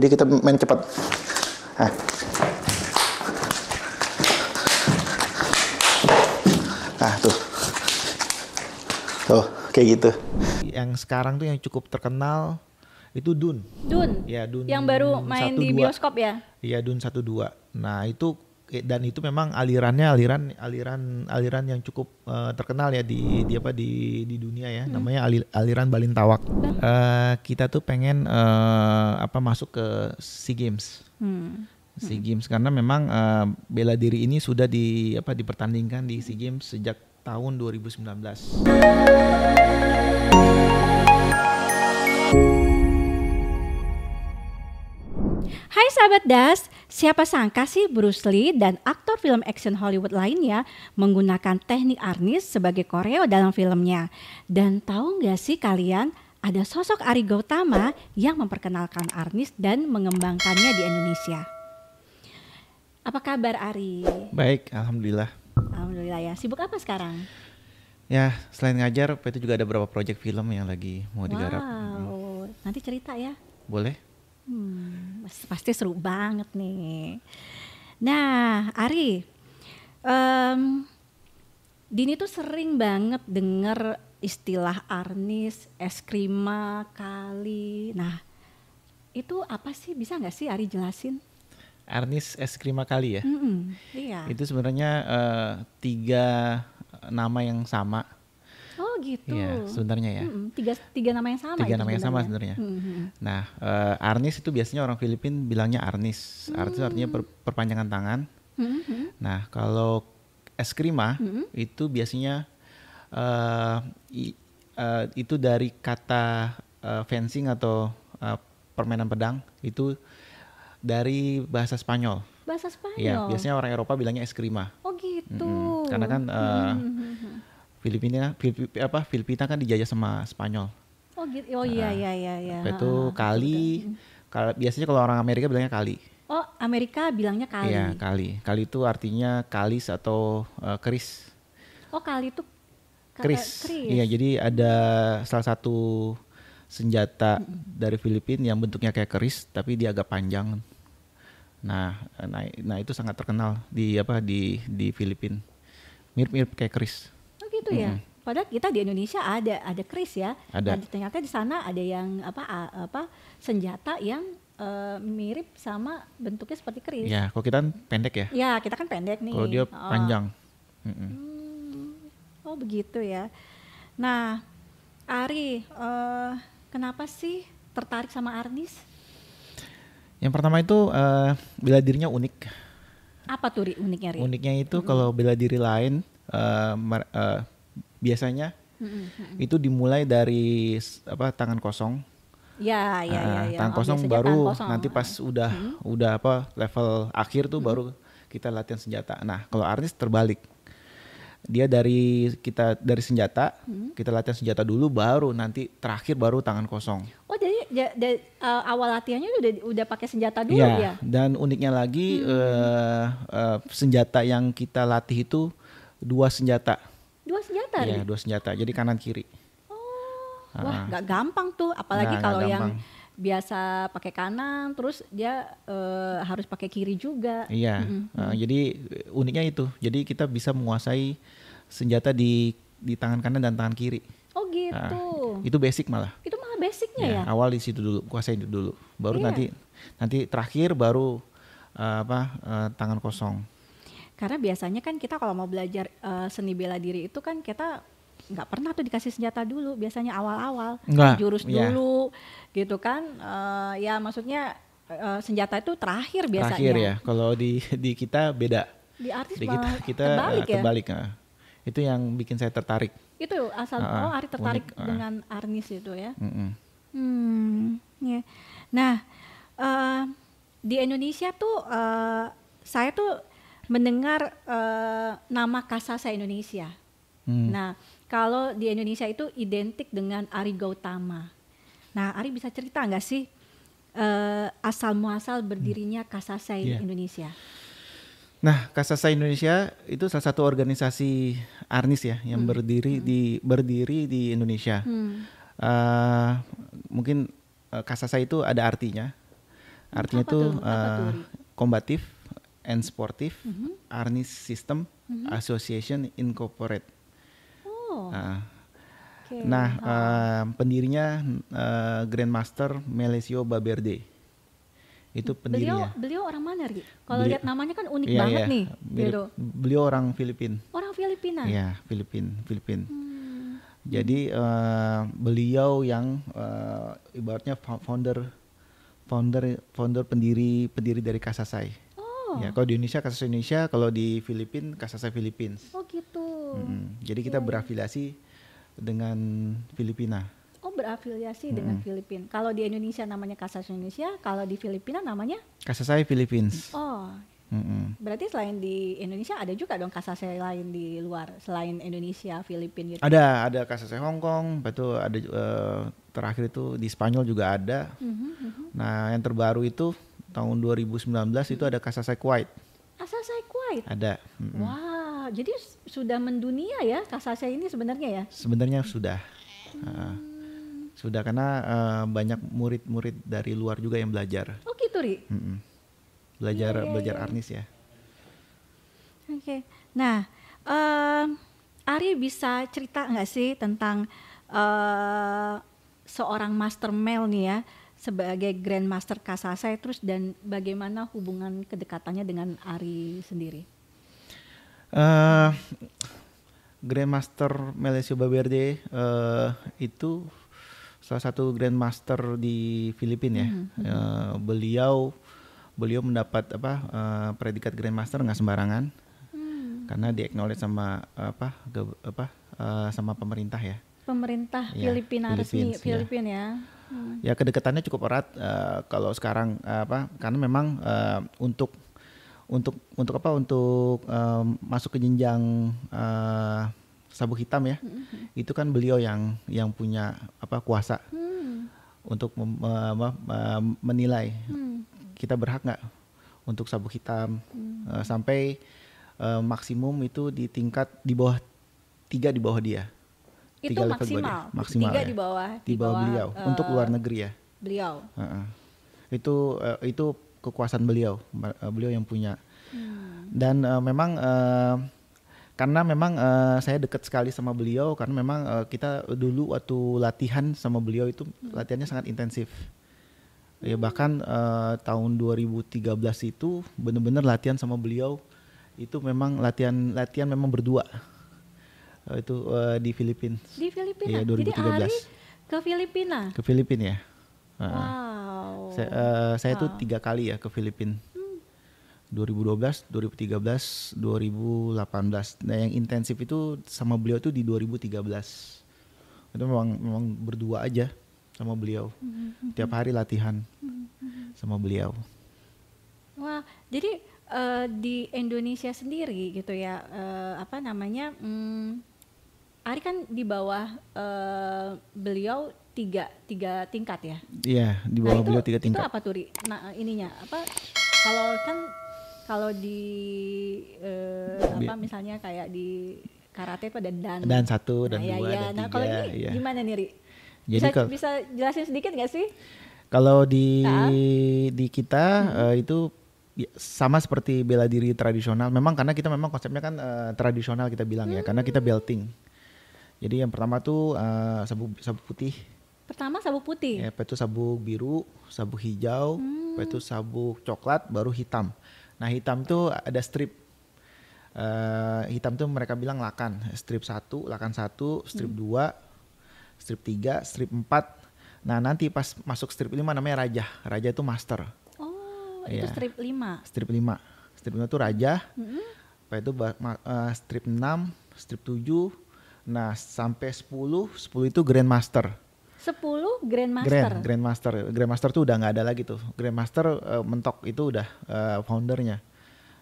Jadi kita main cepat. Nah. Nah tuh. Tuh, kayak gitu. Yang sekarang tuh yang cukup terkenal itu Dune. Dune. Ya, Dune. Yang baru main 1, di 2. bioskop ya? Iya, Dune 1 2. Nah, itu dan itu memang aliran yang cukup terkenal ya di dunia ya. Namanya aliran Balintawak. Kita tuh pengen masuk ke SEA Games. SEA Games karena memang bela diri ini sudah dipertandingkan di SEA Games sejak tahun 2019. Hai sahabat Das, siapa sangka sih Bruce Lee dan aktor film action Hollywood lainnya menggunakan teknik Arnis sebagai koreo dalam filmnya. Dan tahu nggak sih kalian, ada sosok Ari Gautama yang memperkenalkan Arnis dan mengembangkannya di Indonesia. Apa kabar Ari? Baik, alhamdulillah. Alhamdulillah ya. Sibuk apa sekarang? Ya, selain ngajar, itu juga ada beberapa proyek film yang lagi mau digarap. Wow, nanti cerita ya. Boleh? Pasti seru banget nih. Nah, Ari, Dini tuh sering banget denger istilah Arnis, Eskrima, Kali. Nah, itu apa sih? Bisa nggak sih Ari jelasin? Arnis Eskrima Kali ya? Iya. Itu sebenarnya 3 nama yang sama. Oh gitu. Iya, sebenarnya ya. Tiga nama yang sama. 3 nama yang sama sebenarnya. Nah, Arnis itu biasanya orang Filipina bilangnya Arnis. Arnis artinya perpanjangan tangan. Nah, kalau Eskrima itu biasanya itu dari kata fencing atau permainan pedang, itu dari bahasa Spanyol. Bahasa Spanyol. Iya, biasanya orang Eropa bilangnya Eskrima. Oh gitu. Karena kan Filipina kan dijajah sama Spanyol. Oh gitu. Oh iya. Itu Kali. Biasanya kalau orang Amerika bilangnya Kali. Oh, Amerika bilangnya Kali. Iya, Kali. Kali itu artinya kalis atau keris. Oh, Kali itu keris. Iya, jadi ada salah satu senjata dari Filipina yang bentuknya kayak keris tapi dia agak panjang. Nah itu sangat terkenal di Filipina. Mirip-mirip kayak keris. Oh gitu ya. Padahal kita di Indonesia ada keris ya. Ada. Nah, ternyata di sana ada yang senjata yang mirip sama bentuknya seperti keris. Ya, kalau kita kan pendek ya. Ya, kita kan pendek nih. Kalau dia panjang. Oh begitu ya. Nah, Ari, kenapa sih tertarik sama Arnis? Yang pertama itu bela dirinya unik. Apa tuh uniknya, Ri? Uniknya itu kalau bela diri lain biasanya itu dimulai dari tangan kosong. Ya. Tangan kosong baru tangan kosong. Nanti pas udah level akhir tuh baru kita latihan senjata. Nah, kalau Arnis terbalik. Dia dari senjata, kita latihan senjata dulu baru nanti terakhir baru tangan kosong. Oh, jadi awal latihannya udah pakai senjata dulu ya? Dan uniknya lagi senjata yang kita latih itu 2 senjata. 2 senjata? Iya, 2 senjata. Jadi kanan kiri. Wah, nggak gampang tuh, apalagi kalau yang biasa pakai kanan, terus dia harus pakai kiri juga. Iya, jadi uniknya itu. Jadi kita bisa menguasai senjata di tangan kanan dan tangan kiri. Oh gitu. Itu basic malah. Itu malah basicnya ya? Awal di situ dulu, kuasain dulu. Baru nanti terakhir baru tangan kosong. Karena biasanya kan kita kalau mau belajar seni bela diri itu kan kita nggak pernah tuh dikasih senjata dulu, biasanya awal-awal jurus dulu gitu kan. Ya maksudnya senjata itu terakhir biasanya. Terakhir ya, kalau di kita beda. Di Arnis kita terbalik ya? Itu yang bikin saya tertarik. Itu asal Ari tertarik dengan Arnis itu ya. Ya. Nah di Indonesia tuh saya tuh mendengar nama Kasasa Indonesia. Nah, kalau di Indonesia itu identik dengan Ari Gautama. Nah, Ari bisa cerita nggak sih asal muasal berdirinya Kasasa Indonesia? Nah, Kasasa Indonesia itu salah satu organisasi Arnis ya yang berdiri di Indonesia. Mungkin Kasasa itu ada artinya. Artinya Apa tuh tuh? Apa tuh, Ri? Combative and Sportive Harness System Association Incorporate. Oh, Nah, oke. Nah, pendirinya Grandmaster Melesio Baberde. Itu pendirinya. Beliau orang mana, Ri? Kalau Beliau- lihat namanya kan unik Iya, banget iya. nih, Mirip- gitu. Beliau orang Filipin. Orang Filipina. Iya, Filipin. Hmm. Jadi beliau yang ibaratnya founder pendiri dari Kasasai. Oh, Ya, kalau di Indonesia Kasasai Indonesia, kalau di Filipin Kasasai Philippines. oh gitu. Jadi kita berafiliasi dengan Filipina. Oh, berafiliasi dengan Filipina. Kalau di Indonesia namanya Kasasai Indonesia, kalau di Filipina namanya? Kasasai Philippines. Oh, Mm-mm. berarti selain di Indonesia ada juga dong Kasasai lain di luar selain Indonesia, Filipina gitu. Ada Kasasai Hong Kong, betul ada terakhir itu di Spanyol juga ada. Nah, yang terbaru itu tahun 2019 itu ada Kasasai Kuwait. Kasasai Kuwait. Ada. Wah, jadi sudah mendunia ya Kasasai ini sebenarnya ya? Sebenarnya sudah. Sudah karena banyak murid-murid dari luar juga yang belajar. Oh gitu, Ri. Belajar Arnis ya. Oke. Nah, Ari bisa cerita nggak sih tentang seorang Master Mel nih ya sebagai Grandmaster Kasasai, terus dan bagaimana hubungan kedekatannya dengan Ari sendiri? Grandmaster Melesio Baberde itu salah satu Grandmaster di Filipina ya. Beliau mendapat predikat Grandmaster nggak sembarangan karena di-acknowledge sama sama pemerintah ya. Pemerintah Ya, Filipina resmi Philippines, ya. Filipina ya. Ya kedekatannya cukup erat kalau sekarang karena memang untuk masuk ke jenjang sabuk hitam ya. Itu kan beliau yang punya kuasa untuk menilai kita berhak nggak untuk sabuk hitam sampai maksimum itu di tingkat di bawah 3 di bawah dia. Itu 3 level maksimal. maksimal 3 ya. di bawah beliau untuk luar negeri ya. beliau. Itu kekuasaan beliau yang punya. Dan memang karena memang saya dekat sekali sama beliau karena memang kita dulu waktu latihan sama beliau itu latihannya sangat intensif. Ya bahkan tahun 2013 itu benar-benar latihan sama beliau itu memang latihan memang berdua. Itu di Filipina. Di Filipina. Iya, Jadi 2013. Ari ke Filipina. Ke Filipina ya. Wow. Saya tuh 3 kali ya ke Filipina. 2012, 2013, 2018. Nah, yang intensif itu sama beliau tuh di 2013. Itu memang berdua aja sama beliau. Tiap hari latihan sama beliau. Wah, jadi di Indonesia sendiri gitu ya, Ari kan di bawah beliau tiga tingkat ya. Iya, di bawah beliau 3 Itu tingkat. apa tuh, Ri? Nah, ininya apa? Kalau di misalnya kayak di karate itu ada dan. Dan 1, dan 2, Nah, dan 3. Nah, kalau ini iya. gimana nih, Ri? Jadi Bisa jelasin sedikit nggak sih? kalau di kita itu sama seperti bela diri tradisional. Memang karena kita memang konsepnya kan tradisional kita bilang ya, karena kita belting. Jadi yang pertama tuh sabuk putih. Pertama sabuk putih. Ya, itu sabuk biru, sabuk hijau, itu sabuk coklat, baru hitam. Nah hitam itu ada strip. Hitam tuh mereka bilang lakan. Strip 1, lakan 1, strip 2, strip 3, strip 4. Nah nanti pas masuk strip 5 namanya raja. Raja itu master. Oh, itu Iya. strip 5. Strip 5. Strip 5 itu raja. Itu strip 6, strip 7. Nah sampai 10 itu grandmaster. 10 Grandmaster. Grandmaster tuh udah nggak ada lagi tuh. Grandmaster mentok itu udah foundernya.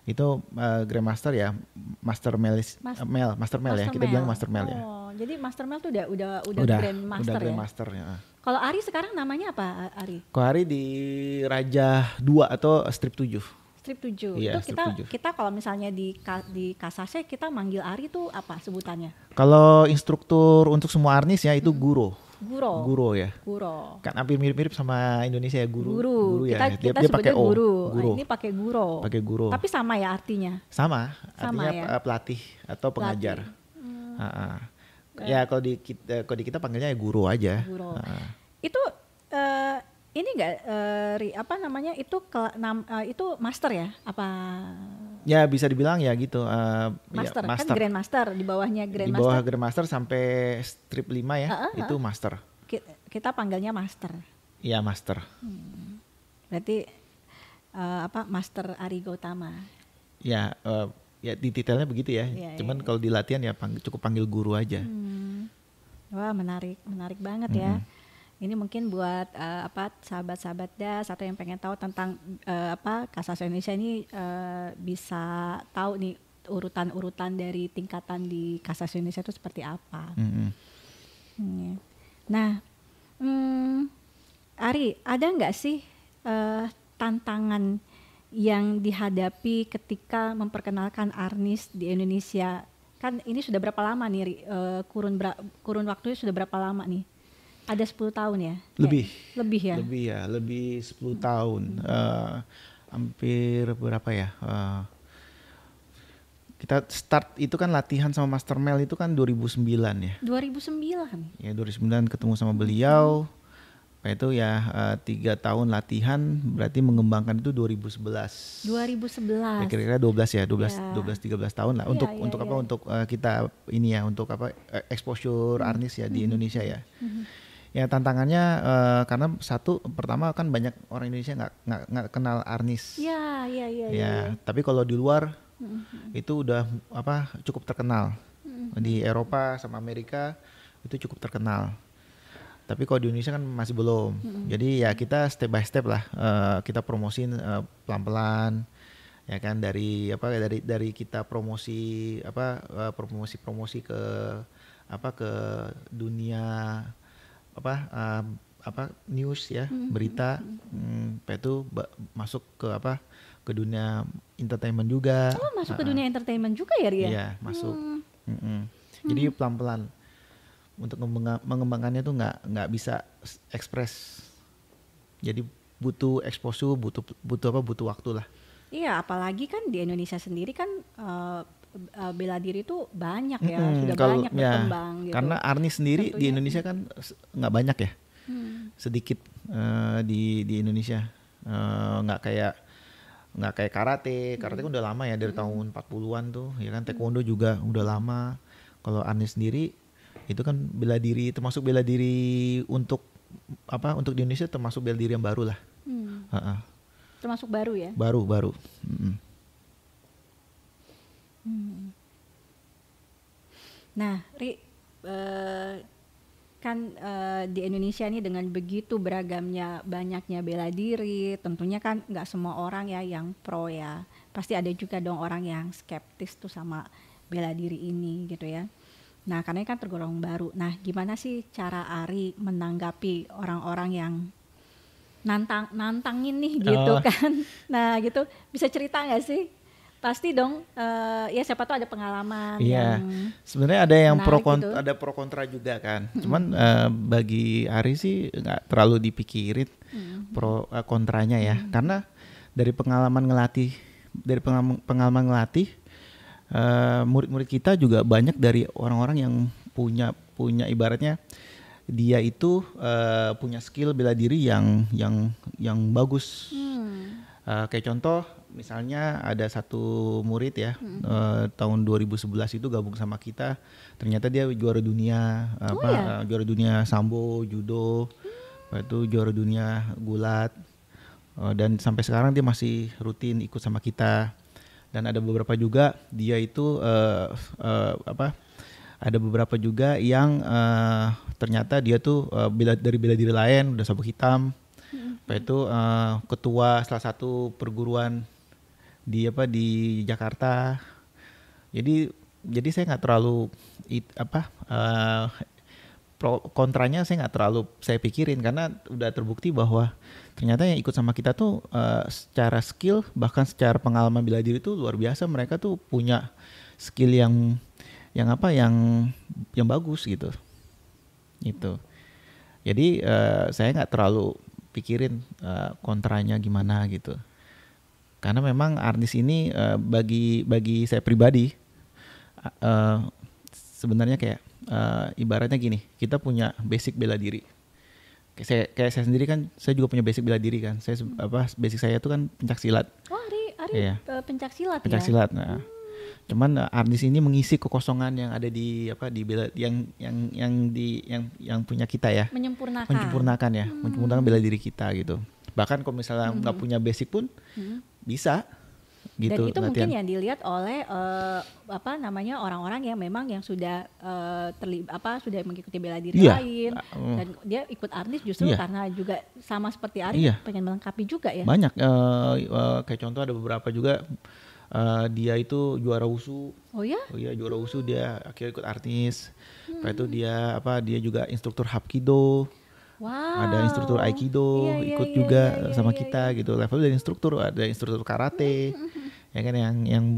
Itu Grandmaster ya, Master Mel ya. Kita bilang Master Mel ya. Oh, jadi Master Mel tuh udah Udah Grandmaster ya. Grandmaster ya. Kalau Ari sekarang namanya apa, Ari? Kalau hari di Raja 2 atau strip 7. Strip 7. Iya, Itu strip 7. kita kalau misalnya di Kasase kita manggil Ari tuh apa sebutannya? Kalau instruktur untuk semua arnis ya itu guru. Guro ya. Guro. Kan hampir mirip-mirip sama Indonesia ya, guru ya. Kita Dia pakai sebutnya O. guru. Guru. Ini pakai guro. Pakai guru. Tapi sama ya artinya. Sama, Sama artinya ya? pelatih atau pengajar. Ya kalau di kita panggilnya ya guru aja. Guro. Ha-ha. Itu ini enggak apa namanya itu itu master ya? Apa Ya bisa dibilang ya gitu. master? Ya, Kan grandmaster di bawahnya di grandmaster. bawah grandmaster sampai strip 5 ya, itu master. Kita panggilnya master. Iya master. Berarti apa Master Ari Gautama. Ya ya di detailnya begitu ya. Iya, Cuman iya. kalau di latihan ya cukup panggil guru aja. Wah menarik banget ya. Ini mungkin buat apa sahabat-sahabat DAS atau yang pengen tahu tentang apa Kasasa Indonesia ini bisa tahu nih urutan-urutan dari tingkatan di Kasasa Indonesia itu seperti apa. Ya. Nah, Ari, ada nggak sih tantangan yang dihadapi ketika memperkenalkan Arnis di Indonesia? Kan ini sudah berapa lama nih, Ri? Kurun waktunya sudah berapa lama nih? Ada 10 tahun ya? Lebih. Lebih ya? Lebih 10 tahun. Hampir berapa ya? Kita start itu kan latihan sama Master Mel itu kan 2009 ya. 2009? Ya 2009 ketemu sama beliau. Itu ya 3 tahun latihan, berarti mengembangkan itu 2011. 2011. Ya, kira-kira 12 ya, 12-13 tahun lah untuk Ya. apa untuk kita ini ya untuk apa exposure Arnis ya di Indonesia ya. Ya tantangannya karena pertama kan banyak orang Indonesia nggak kenal Arnis. Ya. Tapi kalau di luar itu udah apa cukup terkenal. Di Eropa sama Amerika itu cukup terkenal. Tapi kalau di Indonesia kan masih belum. Jadi ya kita step by step lah kita promosin pelan-pelan. Ya kan dari kita promosi promosi ke ke dunia news ya, berita. Itu masuk ke ke dunia entertainment juga. Oh, masuk ke dunia entertainment juga ya, Ria? Iya, masuk. Jadi pelan-pelan. Untuk mengembangkannya tuh nggak bisa ekspres. Jadi butuh exposure, butuh waktu lah. Iya, apalagi kan di Indonesia sendiri kan bela diri itu banyak ya, sudah banyak berkembang gitu. Karena Arnis sendiri di Indonesia kan nggak banyak ya, sedikit di Indonesia, nggak kayak karate kan udah lama ya dari tahun 40-an tuh, ya kan taekwondo juga udah lama. Kalau Arnis sendiri itu kan bela diri, termasuk bela diri untuk di Indonesia termasuk bela diri yang baru lah. Termasuk baru ya? Baru. Nah, Ri, kan di Indonesia nih dengan begitu beragamnya, banyaknya bela diri, tentunya kan nggak semua orang ya yang pro ya. Pasti ada juga dong orang yang skeptis tuh sama bela diri ini gitu ya. Nah, karena ini kan tergolong baru. Nah, gimana sih cara Ari menanggapi orang-orang yang nantangin nih gitu kan? Nah, gitu bisa cerita nggak sih? Pasti dong. Ya siapa tahu ada pengalaman. Iya. Yang sebenarnya ada yang gitu. ada pro kontra juga kan. Cuman bagi Ari sih nggak terlalu dipikirin pro kontranya ya. Karena dari pengalaman ngelatih. Murid-murid kita juga banyak dari orang-orang yang punya ibaratnya dia itu punya skill bela diri yang bagus. Kayak contoh misalnya ada satu murid ya tahun 2011 itu gabung sama kita, ternyata dia juara dunia juara dunia sambo, judo, itu juara dunia gulat, dan sampai sekarang dia masih rutin ikut sama kita. Dan ada beberapa juga dia itu ada beberapa juga yang ternyata dia tuh dari bela diri lain udah sabuk hitam. Itu ketua salah satu perguruan di Jakarta. Jadi saya nggak terlalu pro kontranya saya nggak terlalu saya pikirin, karena udah terbukti bahwa ternyata yang ikut sama kita tuh secara skill bahkan secara pengalaman bela diri tuh luar biasa. Mereka tuh punya skill yang bagus gitu. Jadi saya nggak terlalu pikirin kontranya gimana gitu. Karena memang artis ini bagi saya pribadi sebenarnya kayak ibaratnya gini, kita punya basic bela diri. Kayak saya sendiri kan, saya juga punya basic bela diri kan. Saya basic saya itu kan pencak silat. Oh, Ari Iya. pencak silat ya. Pencak silat. Nah. Cuman artis ini mengisi kekosongan yang ada di di bela yang punya kita ya. Menyempurnakan ya, menyempurnakan bela diri kita gitu. Bahkan kalau misalnya nggak punya basic pun bisa gitu. Dan itu latihan. mungkin yang dilihat oleh orang-orang yang memang yang sudah sudah mengikuti bela diri Iya. lain, dan dia ikut artis justru Iya. karena juga sama seperti Ari Iya. pengen melengkapi juga ya. Banyak kayak contoh ada beberapa juga dia itu juara wusu. Oh ya? Oh iya, juara wusu, dia akhirnya ikut artis. Setelah itu dia juga instruktur hapkido. Wow. Ada instruktur aikido Iya, ikut iya, juga iya, sama iya, kita gitu. Level dari instruktur, ada instruktur karate. Ya kan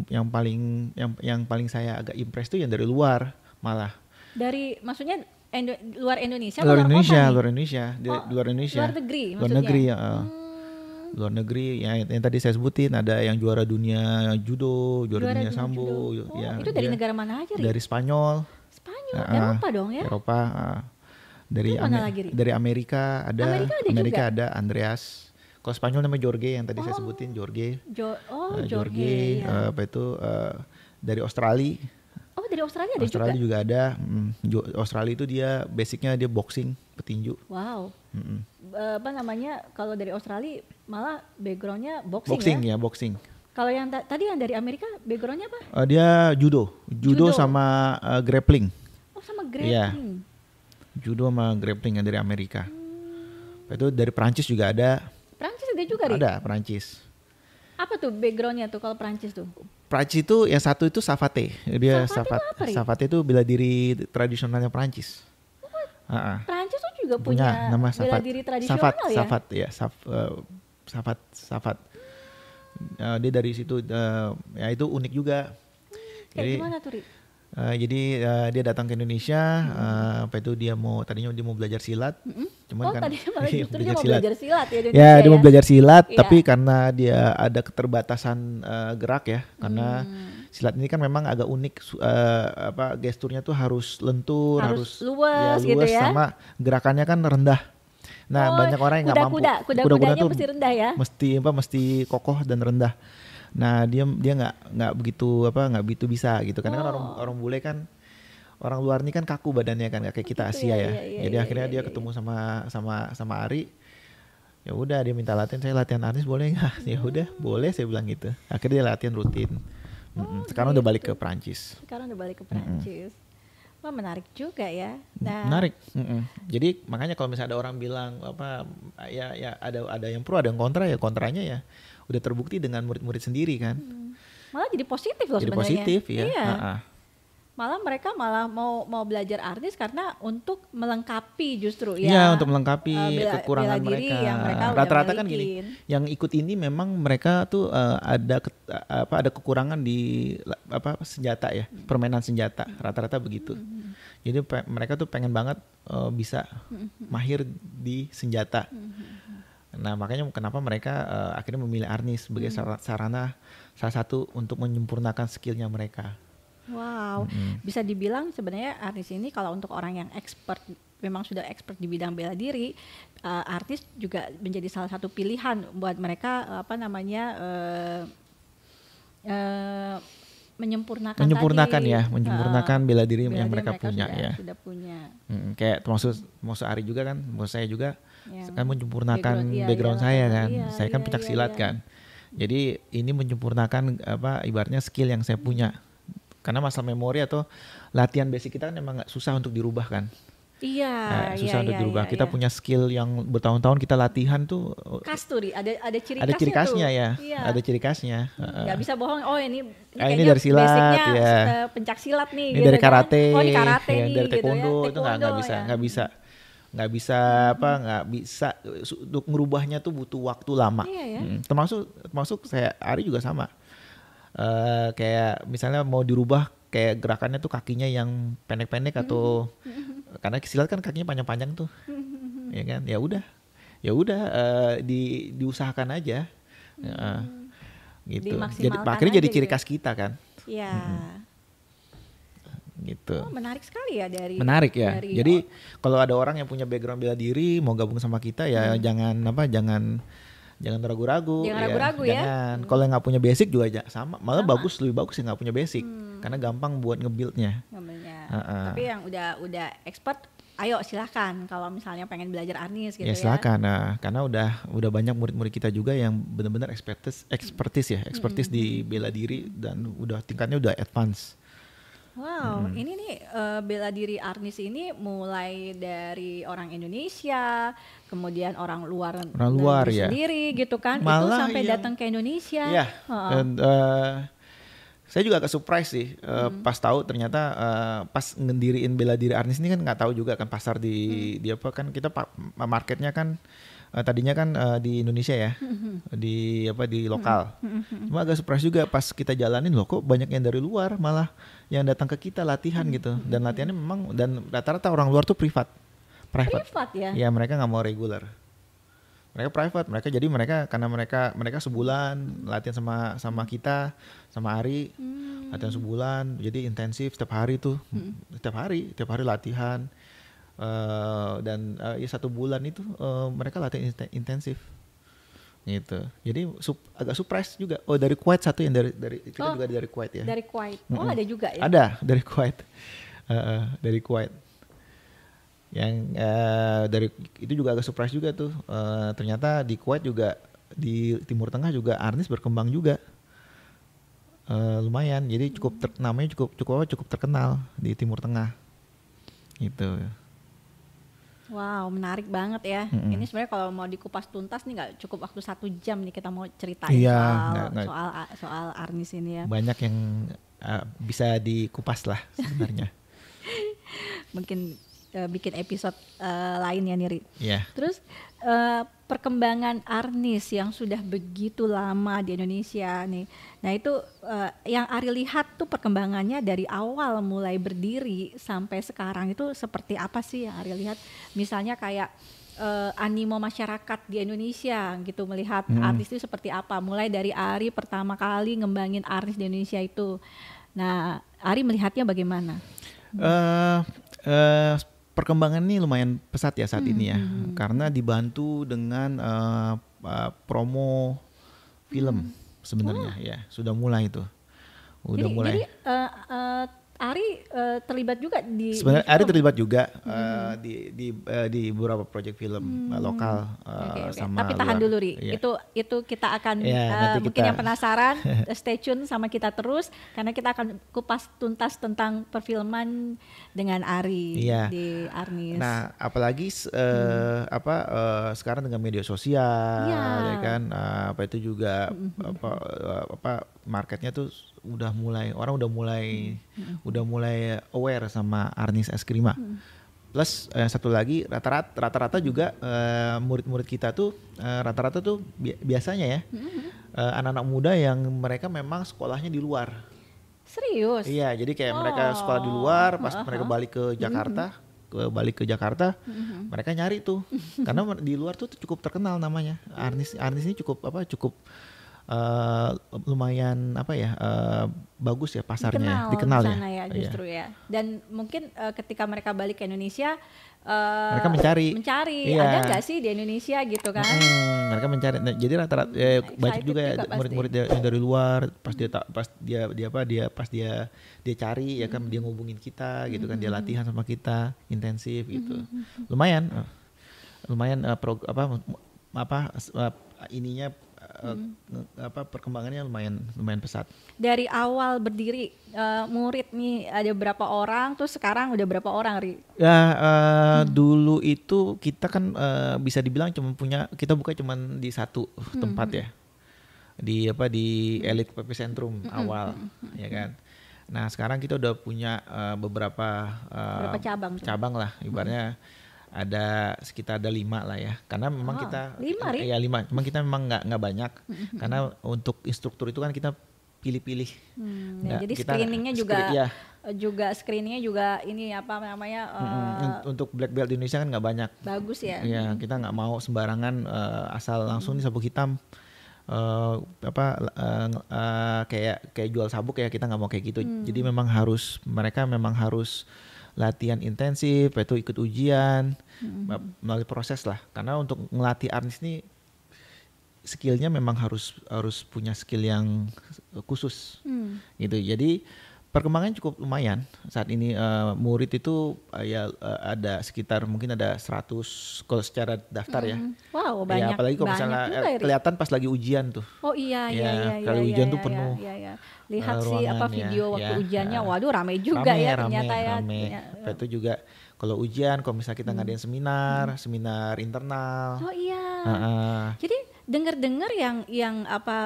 yang paling saya agak impress tuh yang dari luar malah. Dari maksudnya luar Indonesia? Luar kota Indonesia, nih? luar Indonesia, luar Indonesia. Luar negeri Luar maksudnya? negeri ya. Luar negeri ya, yang tadi saya sebutin, ada yang juara dunia judo, juara dunia sambo. judo. Ya, Itu dari dia negara mana aja, Ri? dari Spanyol. Spanyol, Eropa dong ya? Eropa. Dari Itu mana lagi, Ri? dari Amerika ada Amerika juga? ada Andreas. Kalau Spanyol namanya Jorge, yang tadi saya sebutin Jorge. Jorge. Ya. Apa itu dari Australia. Oh, dari Australia ada Australia juga? juga ada. Australia itu dia basicnya dia boxing, petinju. Wow. Kalau dari Australia malah backgroundnya boxing, Boxing ya? ya, boxing. Kalau yang tadi yang dari Amerika backgroundnya apa? Dia judo sama grappling. Oh, sama Iya. grappling. Judo sama grappling yang dari Amerika. Itu dari Perancis juga ada. Prancis ada juga, Ri? Ada Perancis. Apa tuh backgroundnya tuh kalau Prancis tuh? Perancis itu yang satu itu savate. Dia Savate itu apa, Ri? savate itu bela diri tradisionalnya Perancis. Prancis tuh juga punya nama bela diri tradisional ya? Safat. Dia dari situ ya itu unik juga. Kayak gimana tuh, Ri? Jadi dia datang ke Indonesia, apa itu tadinya dia mau belajar silat, cuman kan tadinya malah justru dia mau silat. belajar silat ya Indonesia Ya, dia mau belajar silat, Iya. tapi karena dia ada keterbatasan gerak ya, karena silat ini kan memang agak unik, gesturnya tuh harus lentur, Harus luas gitu ya. sama gerakannya kan rendah. Nah, banyak orang yang nggak mampu. Kuda-kudanya tuh mesti rendah ya. mesti kokoh dan rendah. Nah, dia nggak begitu bisa gitu. Karena kan orang bule kan, orang luar ini kan kaku badannya kan, nggak kayak kita Gitu Asia ya, ya. iya, Jadi iya, akhirnya iya, dia iya. ketemu sama Ari. Ya udah, dia minta latihan, saya latihan artis boleh nggak? Ya udah, boleh, saya bilang gitu. Akhirnya dia latihan rutin. Sekarang udah balik ke Perancis. Sekarang udah balik ke Prancis. Wah, menarik juga ya. Nah, Menarik. Jadi makanya kalau misalnya ada orang bilang ya ada yang pro, ada yang kontra, ya kontranya ya udah terbukti dengan murid-murid sendiri kan. malah jadi positif loh Jadi sebenarnya. positif ya. Iya. Malah mereka mau belajar artis karena untuk melengkapi justru ya. Iya, untuk melengkapi kekurangan bela diri mereka. yang mereka udah Rata-rata kan milikin. gini, yang ikut ini memang mereka tuh ada kekurangan di senjata ya, permainan senjata. Rata-rata begitu. Jadi mereka tuh pengen banget bisa mahir di senjata. Nah, makanya kenapa mereka akhirnya memilih arnis sebagai sarana salah satu untuk menyempurnakan skillnya mereka. Wow, bisa dibilang sebenarnya artis ini kalau untuk orang yang expert, memang sudah expert di bidang bela diri, artis juga menjadi salah satu pilihan buat mereka menyempurnakan bela diri yang mereka punya sudah punya. Kayak termasuk Ari juga kan, maksud saya juga kan menyempurnakan background, background saya kan. Saya kan iya, pencak iya, silat iya. kan. Jadi ini menyempurnakan ibaratnya skill yang saya punya. Karena masalah memori atau latihan basic kita kan memang nggak susah untuk dirubah kan. Iya, Susah untuk dirubah. Kita punya skill yang bertahun-tahun kita latihan tuh. Kasturi, ada ciri Ada ciri khasnya tuh. ya. Iya. Ada ciri khasnya. Nggak bisa bohong. Oh ini ini kayaknya dari silat, basicnya ya. Pencak silat nih. Ini gitu dari kan. karate. Oh ini karate ya, nih. dari gitu taekwondo ya. itu nggak bisa. Nggak bisa untuk merubahnya tuh butuh waktu lama. Iya, ya. Termasuk saya Ari juga sama. Kayak misalnya mau dirubah kayak gerakannya tuh kakinya yang pendek-pendek atau karena silat kan kakinya panjang-panjang tuh. ya kan? Ya udah diusahakan aja. Gitu. Jadi Dimaksimalkan akhirnya jadi aja ciri gitu ya. khas kita kan. Iya. Gitu. Oh, menarik sekali ya dari Menarik ya. dari- Jadi kalau ada orang yang punya background bela diri mau gabung sama kita ya jangan ragu-ragu. Jangan ragu-ragu ya. Jangan. Kalau yang nggak punya basic juga sama. Malah lebih bagus yang nggak punya basic karena gampang buat nge-buildnya. namanya. Heeh. Tapi yang udah expert, ayo silahkan kalau misalnya pengen belajar Arnis gitu Ya ya. silakan. Nah, karena udah banyak murid-murid kita juga yang benar-benar expertise di bela diri dan udah tingkatnya udah advance. Wow, ini nih bela diri Arnis ini mulai dari orang Indonesia, kemudian orang luar negeri ya. sendiri gitu kan, itu Malah sampai yang- datang ke Indonesia. Iya. Heeh. Dan saya juga agak surprise sih pas tahu ternyata pas ngediriin bela diri Arnis ini kan nggak tahu juga kan pasar di apa kan kita marketnya kan tadinya kan di Indonesia ya, di lokal. Cuma agak surprise juga pas kita jalanin loh kok banyak yang dari luar malah yang datang ke kita latihan gitu. Dan latihannya memang dan rata-rata orang luar tuh private. Privat ya. Ya mereka nggak mau regular. Mereka private, karena mereka sebulan latihan sama kita, sama Ari, latihan sebulan, jadi intensif setiap hari tuh, setiap hari latihan. Dan ya 1 bulan itu mereka latihan intensif gitu. Jadi agak surprise juga. Oh dari Kuwait satu yang dari kita juga dari Kuwait ya. Dari Kuwait. Oh, ada juga ya. Ada dari Kuwait. Dari Kuwait. Yang dari itu juga agak surprise juga tuh. Ternyata di Kuwait juga di Timur Tengah juga Arnis berkembang juga. Lumayan. Jadi namanya cukup terkenal di Timur Tengah. Gitu. Wow, menarik banget ya. Ini sebenarnya kalau mau dikupas tuntas nih nggak cukup waktu 1 jam nih kita mau ceritain Iya, soal Arnis ini ya. Banyak yang bisa dikupas lah sebenarnya. Mungkin bikin episode lain ya Niri. Iya. Terus perkembangan Arnis yang sudah begitu lama di Indonesia nih. Nah itu yang Ari lihat tuh perkembangannya dari awal mulai berdiri sampai sekarang itu seperti apa sih yang Ari lihat? Misalnya kayak animo masyarakat di Indonesia gitu melihat artis itu seperti apa. Mulai dari Ari pertama kali ngembangin artis di Indonesia itu. Nah Ari melihatnya bagaimana? Perkembangan ini lumayan pesat ya saat ini ya, karena dibantu dengan promo film sebenarnya ya, sudah mulai itu, Jadi Ari terlibat juga di sebenarnya Ari film? terlibat juga di beberapa proyek film lokal Oke. sama Tapi tahan luar. dulu Ri, Iya. itu kita akan Ya, nanti mungkin kita- yang penasaran stay tune sama kita terus karena kita akan kupas tuntas tentang perfilman dengan Ari Iya. di Arnis. Nah, apalagi sekarang dengan media sosial, Iya. ya kan, apa itu juga marketnya tuh orang udah mulai aware sama Arnis Es Krima. Plus satu lagi rata-rata juga murid-murid kita tuh rata-rata tuh biasanya ya anak-anak muda yang mereka memang sekolahnya di luar. Serius? Iya, jadi kayak mereka sekolah di luar, pas mereka balik ke Jakarta, mereka nyari tuh, karena di luar tuh cukup terkenal namanya. Arnis ini cukup lumayan bagus ya pasarnya, dikenal di ya. sana ya justru ya. Dan mungkin ketika mereka balik ke Indonesia, Mereka mencari. Iya. Ada nggak sih di Indonesia gitu kan? Mereka mencari. Nah, jadi rata-rata banyak juga ya pasti. murid-murid yang dari luar, pas dia cari ya kan, dia ngubungin kita gitu kan, dia latihan sama kita intensif gitu. Lumayan perkembangannya lumayan pesat. Dari awal berdiri murid nih ada berapa orang, terus sekarang udah berapa orang Ri? Ya dulu itu kita kan bisa dibilang kita buka cuma di satu tempat ya, di Elite PP Centrum awal ya kan. Nah sekarang kita udah punya beberapa cabang lah, ibaratnya ada sekitar 5 lah ya, karena memang kita 5 Ri? ya 5, memang kita memang nggak banyak karena untuk instruktur itu kan kita pilih-pilih. Ya, Nggak, jadi kita screeningnya juga ya. screeningnya juga ini apa namanya Untuk black belt di Indonesia kan nggak banyak. bagus ya. Ya kita nggak mau sembarangan asal langsung nih sabuk hitam kayak jual sabuk ya, kita nggak mau kayak gitu. Jadi mereka memang harus latihan intensif, itu ikut ujian, melalui proses lah. Karena untuk ngelatih arnis ini skillnya memang harus punya skill yang khusus gitu. Jadi perkembangannya cukup lumayan saat ini. Murid itu ada sekitar mungkin ada 100 kalau secara daftar ya. Wow, Ya, banyak. apalagi kalau banyak misalnya juga, Ri. kelihatan pas lagi ujian tuh. Oh iya Ya, iya. kalau iya, ujian iya, tuh penuh, iya. Lihat sih ruangan apa ya, video waktu ya, ujiannya, waduh rame juga ya ternyata ya. rame. Apa itu juga kalau ujian, kalau misalnya kita ngadain seminar internal. Oh iya. Jadi dengar-dengar yang apa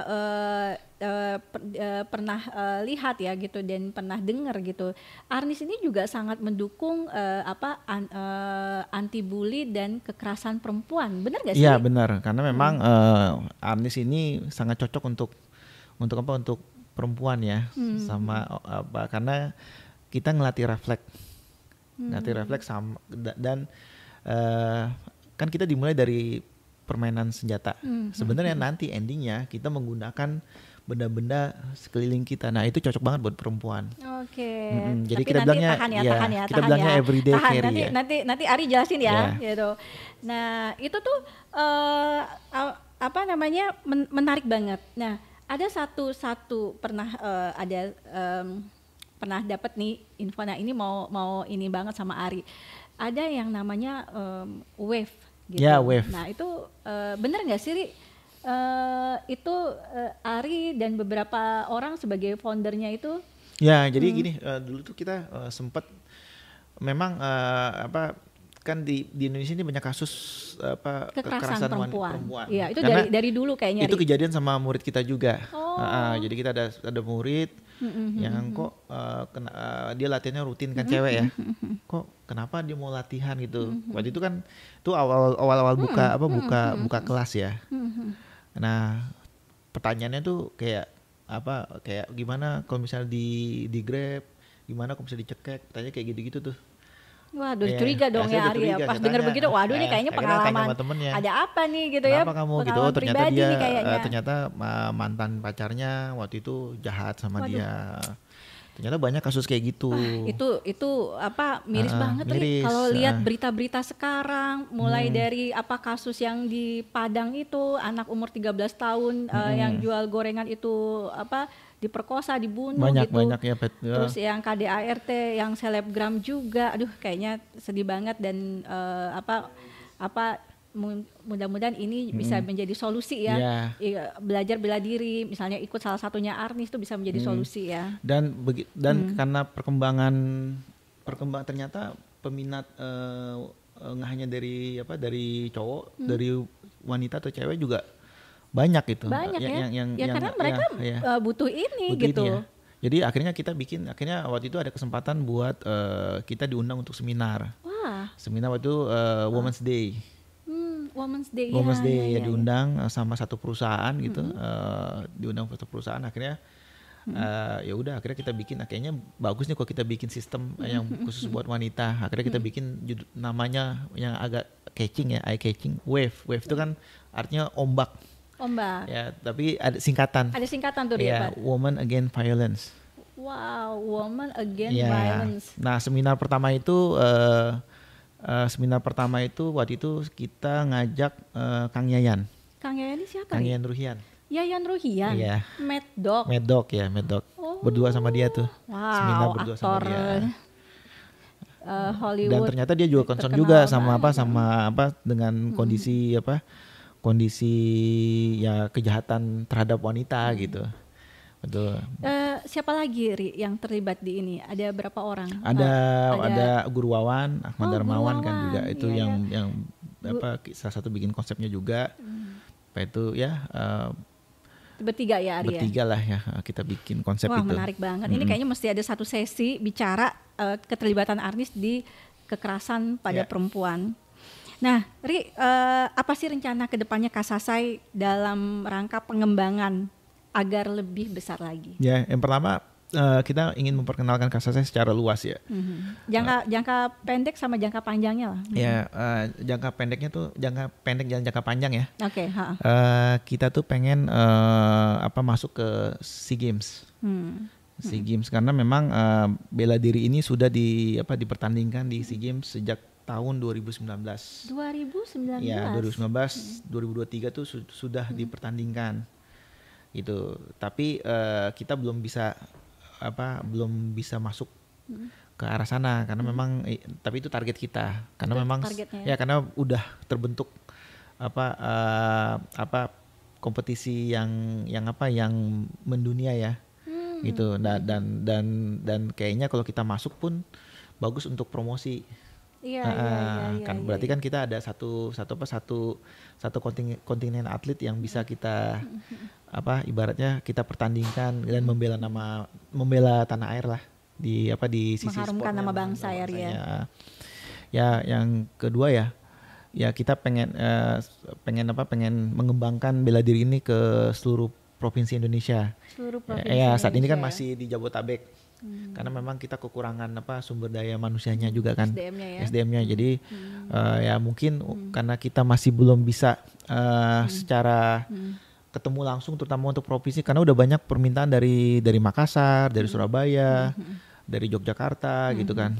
pernah lihat ya gitu dan pernah dengar gitu. Arnis ini juga sangat mendukung anti bully dan kekerasan perempuan. Benar gak sih? Iya benar, karena memang Arnis ini sangat cocok untuk perempuan ya, sama karena kita ngelatih refleks sama dan kan kita dimulai dari permainan senjata. Sebenarnya nanti endingnya kita menggunakan benda-benda sekeliling kita. Nah itu cocok banget buat perempuan. Oke. Jadi Tapi kita nanti bilangnya kita bilangnya everyday carry ya. Nanti Ari jelasin ya, Yeah. gitu. Nah itu tuh menarik banget. Nah ada satu pernah pernah dapat nih info. Nah ini mau ini banget sama Ari. Ada yang namanya wave. Gitu. Ya, wave. Nah itu bener nggak sih, Ri? Itu Ari dan beberapa orang sebagai foundernya itu? Ya, jadi gini, dulu tuh kita sempat memang kan di Indonesia ini banyak kasus kekerasan perempuan. Iya, itu karena dari dulu kayaknya. Itu kejadian sama murid kita juga. Oh. Jadi kita ada murid yang kok dia latihannya rutin kan, cewek ya. Kok kenapa dia mau latihan gitu? Waktu itu kan itu awal buka kelas ya. Nah, pertanyaannya tuh kayak gimana kalau misalnya di Grab, gimana kalau misalnya dicekek, tanya kayak gitu-gitu tuh. Waduh, curiga dong ya Ari ya. Pas denger begitu, waduh ini kayaknya pengalaman. Ada apa nih gitu ya? Kenapa kamu gitu? Oh ternyata dia mantan pacarnya waktu itu jahat sama dia. Ternyata banyak kasus kayak gitu. Itu miris banget nih kalau lihat berita-berita sekarang, mulai dari kasus yang di Padang itu anak umur 13 tahun yang jual gorengan itu diperkosa, dibunuh banyak gitu. Ya, Terus yang KDART, yang selebgram juga, aduh kayaknya sedih banget dan mudah-mudahan ini bisa menjadi solusi ya. Belajar bela diri, misalnya ikut salah satunya Arnis itu bisa menjadi solusi ya. Dan karena perkembangan ternyata peminat nggak hanya dari cowok, dari wanita atau cewek juga banyak gitu. Banyak karena mereka butuh ini gitu. Ini ya. Jadi akhirnya waktu itu ada kesempatan buat kita diundang untuk seminar. Wah. Seminar waktu itu Women's Day. Women's Day. Women's Day diundang sama satu perusahaan gitu. Diundang satu perusahaan akhirnya ya udah akhirnya kita bikin, kayaknya bagus nih kalau kita bikin sistem yang khusus buat wanita. Akhirnya kita bikin namanya yang agak catching ya, eye catching, wave. Wave itu kan artinya ombak. Ya, tapi ada singkatan. Ada singkatan tuh dia, Pak. Woman Against Violence. Wow, Woman Against Violence. Nah, seminar pertama itu waktu itu kita ngajak Kang Yayan. Kang Yayan ini siapa? Kang Yayan Ruhian. Yayan Ruhian. Iya. Mad Dog. Oh. Berdua sama dia tuh. Wow, seminar berdua sama dia. Hollywood. Dan ternyata dia juga concern juga sama dengan kondisi ya kejahatan terhadap wanita gitu. Betul. Siapa lagi Ri yang terlibat di ini? Ada berapa orang? Ada Guru Wawan, Ahmad Darmawan kan juga itu iya, yang salah satu bikin konsepnya juga. Itu ya bertiga ya Ari. Bertiga lah ya kita bikin konsep itu. Wah, menarik banget. Ini kayaknya mesti ada satu sesi bicara keterlibatan Arnis di kekerasan pada perempuan. Nah, Ri, apa sih rencana kedepannya Kasasai dalam rangka pengembangan agar lebih besar lagi? Ya, yang pertama kita ingin memperkenalkan Kasasai secara luas ya. Jangka pendek sama jangka panjangnya lah. Ya, jangka pendeknya tuh jangka pendek dan jangka panjang ya. Oke. Kita tuh pengen masuk ke SEA Games. SEA Games karena memang bela diri ini sudah dipertandingkan di SEA Games sejak tahun 2019. 2019. Ya, 2019, 2023 tuh sudah dipertandingkan. Gitu. Tapi kita belum bisa masuk ke arah sana karena memang tapi itu target kita karena itu memang ya karena udah terbentuk kompetisi yang mendunia ya. Gitu. Dan kayaknya kalau kita masuk pun bagus untuk promosi. Kan berarti kan kita ada satu kontingen atlet yang bisa kita ibaratnya kita pertandingkan dan membela tanah air lah di sisi mengharumkan nama bangsa ya Ria. Ya yang kedua ya kita pengen mengembangkan bela diri ini ke seluruh provinsi Indonesia. Saat ini kan masih di Jabotabek. Karena memang kita kekurangan sumber daya manusianya juga kan, SDM-nya. Jadi ya mungkin karena kita masih belum bisa secara ketemu langsung, terutama untuk provinsi, karena udah banyak permintaan dari Makassar, dari Surabaya, dari Yogyakarta gitu kan,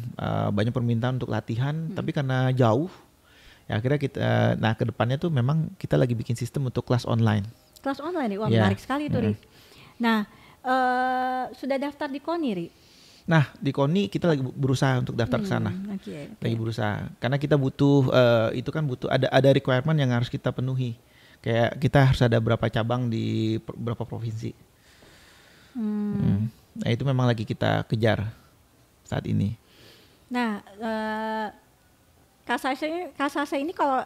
banyak permintaan untuk latihan, tapi karena jauh, ya akhirnya kita, nah kedepannya tuh memang kita lagi bikin sistem untuk kelas online. Kelas online, wah menarik sekali itu, Ri. Nah. Sudah daftar di KONI, Ri? Nah, di KONI kita lagi berusaha untuk daftar ke sana. Okay. Lagi berusaha. Karena kita butuh ada requirement yang harus kita penuhi. Kayak kita harus ada berapa cabang di berapa provinsi. Nah, itu memang lagi kita kejar saat ini. Nah, Kasasai ini kalau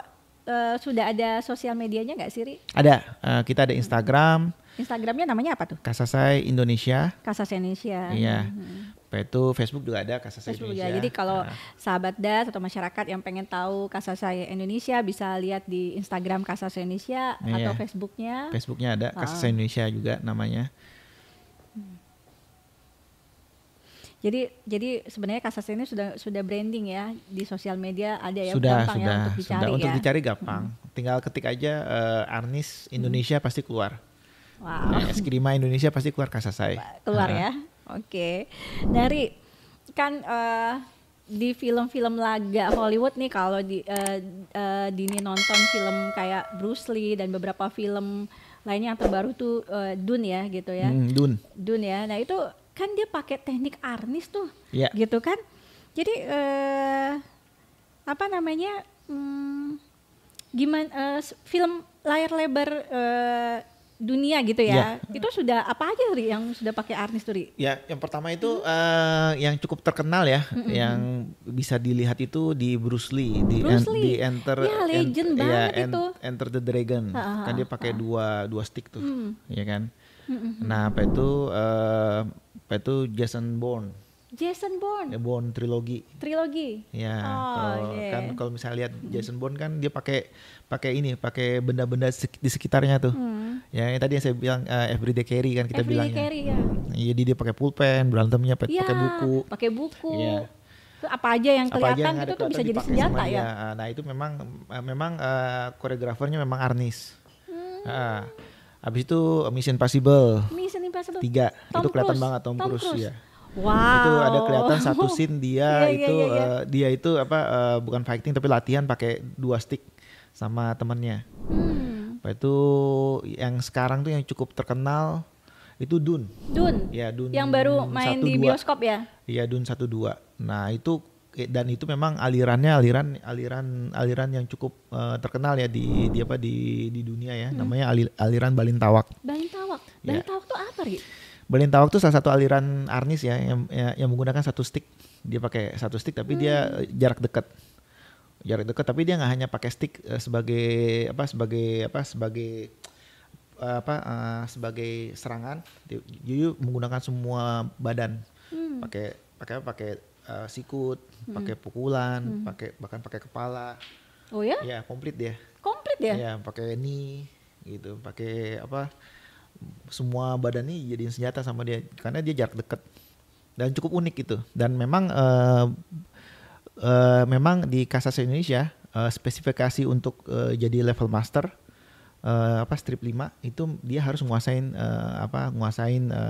sudah ada sosial medianya nggak sih, Ri? Ada. Kita ada Instagram. Instagramnya namanya apa tuh? Kasasai Indonesia. Kasasai Indonesia. Iya. Itu Facebook juga ada Kasasai Indonesia. Jadi kalau sahabat DAS atau masyarakat yang pengen tahu Kasasai Indonesia bisa lihat di Instagram Kasasai Indonesia atau Facebooknya. Facebooknya ada Kasasai Indonesia juga namanya. Jadi sebenarnya Kasasai ini sudah branding ya di sosial media, ada ya, gampang ya untuk dicari ya. Untuk dicari gampang. Tinggal ketik aja Arnis Indonesia pasti keluar. Wow. Eskrima Indonesia pasti keluar Kasasai. Keluar ya. Oke. Dari kan di film-film laga Hollywood nih, kalau Dini nonton film kayak Bruce Lee dan beberapa film lainnya yang terbaru tuh Dune ya gitu ya. Dune ya. Nah itu kan dia pakai teknik Arnis tuh, gitu kan. Jadi gimana film layar lebar dunia gitu ya. Itu sudah apa aja, Ri, yang sudah pakai Arnis tuh, Ri? Ya, yang pertama itu yang cukup terkenal ya, yang bisa dilihat itu di Bruce Lee, di Enter itu. Enter the Dragon. Kan dia pakai dua stick tuh, ya kan. Nah, apa itu Jason Bourne. Ya, Bourne trilogi. Ya, kan kalau misalnya lihat Jason Bourne kan dia pakai benda-benda di sekitarnya tuh. Ya, yang tadi yang saya bilang everyday carry kan kita bilangnya. Jadi dia pakai pulpen, berantemnya pakai buku. Iya. Apa aja yang kelihatan itu tuh bisa jadi senjata ya. Nah, itu memang koreografernya memang Arnis. Habis itu Mission Impossible 3 itu kelihatan banget Tom Cruise ya. Wow. Itu ada kelihatan satu scene dia dia itu bukan fighting tapi latihan pakai 2 stick sama temannya. Itu yang sekarang tuh yang cukup terkenal itu Dune. Ya, Dune. Yang baru main 1, di bioskop ya? Iya, Dune 1, 2. Nah, itu memang aliran yang cukup terkenal ya di dunia ya. Namanya aliran Balintawak. Balintawak tuh apa, Ri? Balintawak tuh salah satu aliran Arnis ya yang menggunakan 1 stick. Dia pakai 1 stick tapi dia jarak dekat tapi dia nggak hanya pakai stick sebagai serangan, dia menggunakan semua badan, pakai sikut, pakai pukulan, bahkan pakai kepala. Oh ya? Ya, komplit dia. Komplit ya? Ya, pakai knee gitu, pakai semua badannya jadiin senjata sama dia karena dia jarak dekat dan cukup unik gitu. Dan memang memang di Kasasi Indonesia spesifikasi untuk jadi level master strip 5 itu dia harus nguasain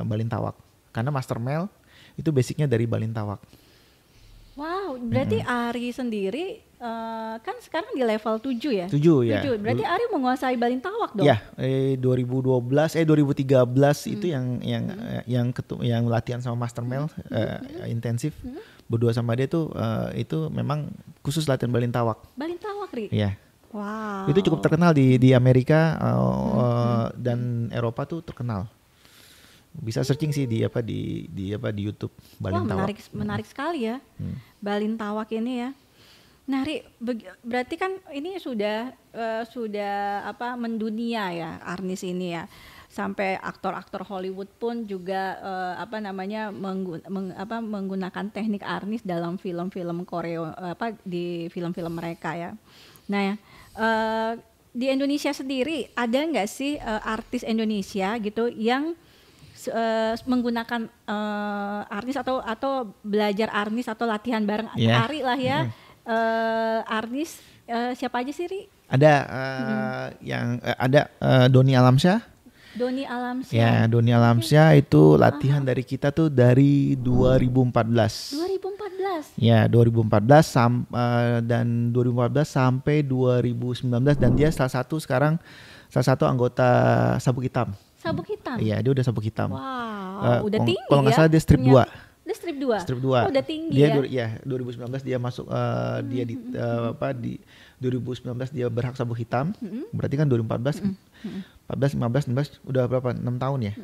balintawak. Karena master male itu basicnya dari balintawak. Wow, berarti Ari sendiri kan sekarang di level 7 ya? 7 ya. 7. Berarti Ari menguasai balintawak dong? Ya, 2013 itu yang latihan sama master male intensif. Berdua sama dia tuh itu memang khusus latihan balintawak. Balintawak, Ri? Iya. Wow. Itu cukup terkenal di Amerika dan Eropa tuh terkenal. Bisa searching sih di YouTube balintawak. Wah, menarik sekali ya. Balintawak ini ya. Nah, Ri, berarti kan ini sudah mendunia ya Arnis ini ya. Sampai aktor-aktor Hollywood pun juga menggunakan teknik Arnis dalam film-film Korea di film-film mereka ya. Nah, di Indonesia sendiri ada nggak sih artis Indonesia gitu yang menggunakan Arnis atau belajar Arnis atau latihan bareng Ari lah ya. Arnis siapa aja sih, Ri? Ada Doni Alamsyah. Doni Alamsyah. Ya, Doni Alamsyah itu latihan dari kita tuh dari 2014. 2014. Ya, 2014 dan 2014 sampai 2019 dan dia salah satu anggota Sabuk Hitam. Sabuk Hitam. Iya, dia udah Sabuk Hitam. Wow, udah tinggi kalau nggak ya. salah dia strip 2. Dia strip 2. Strip 2. Oh, udah tinggi dia, ya. 2019 dia masuk dia di 2019 dia berhak Sabuk Hitam. Berarti kan 2014 14, 15, 16 udah berapa? 6 tahun ya?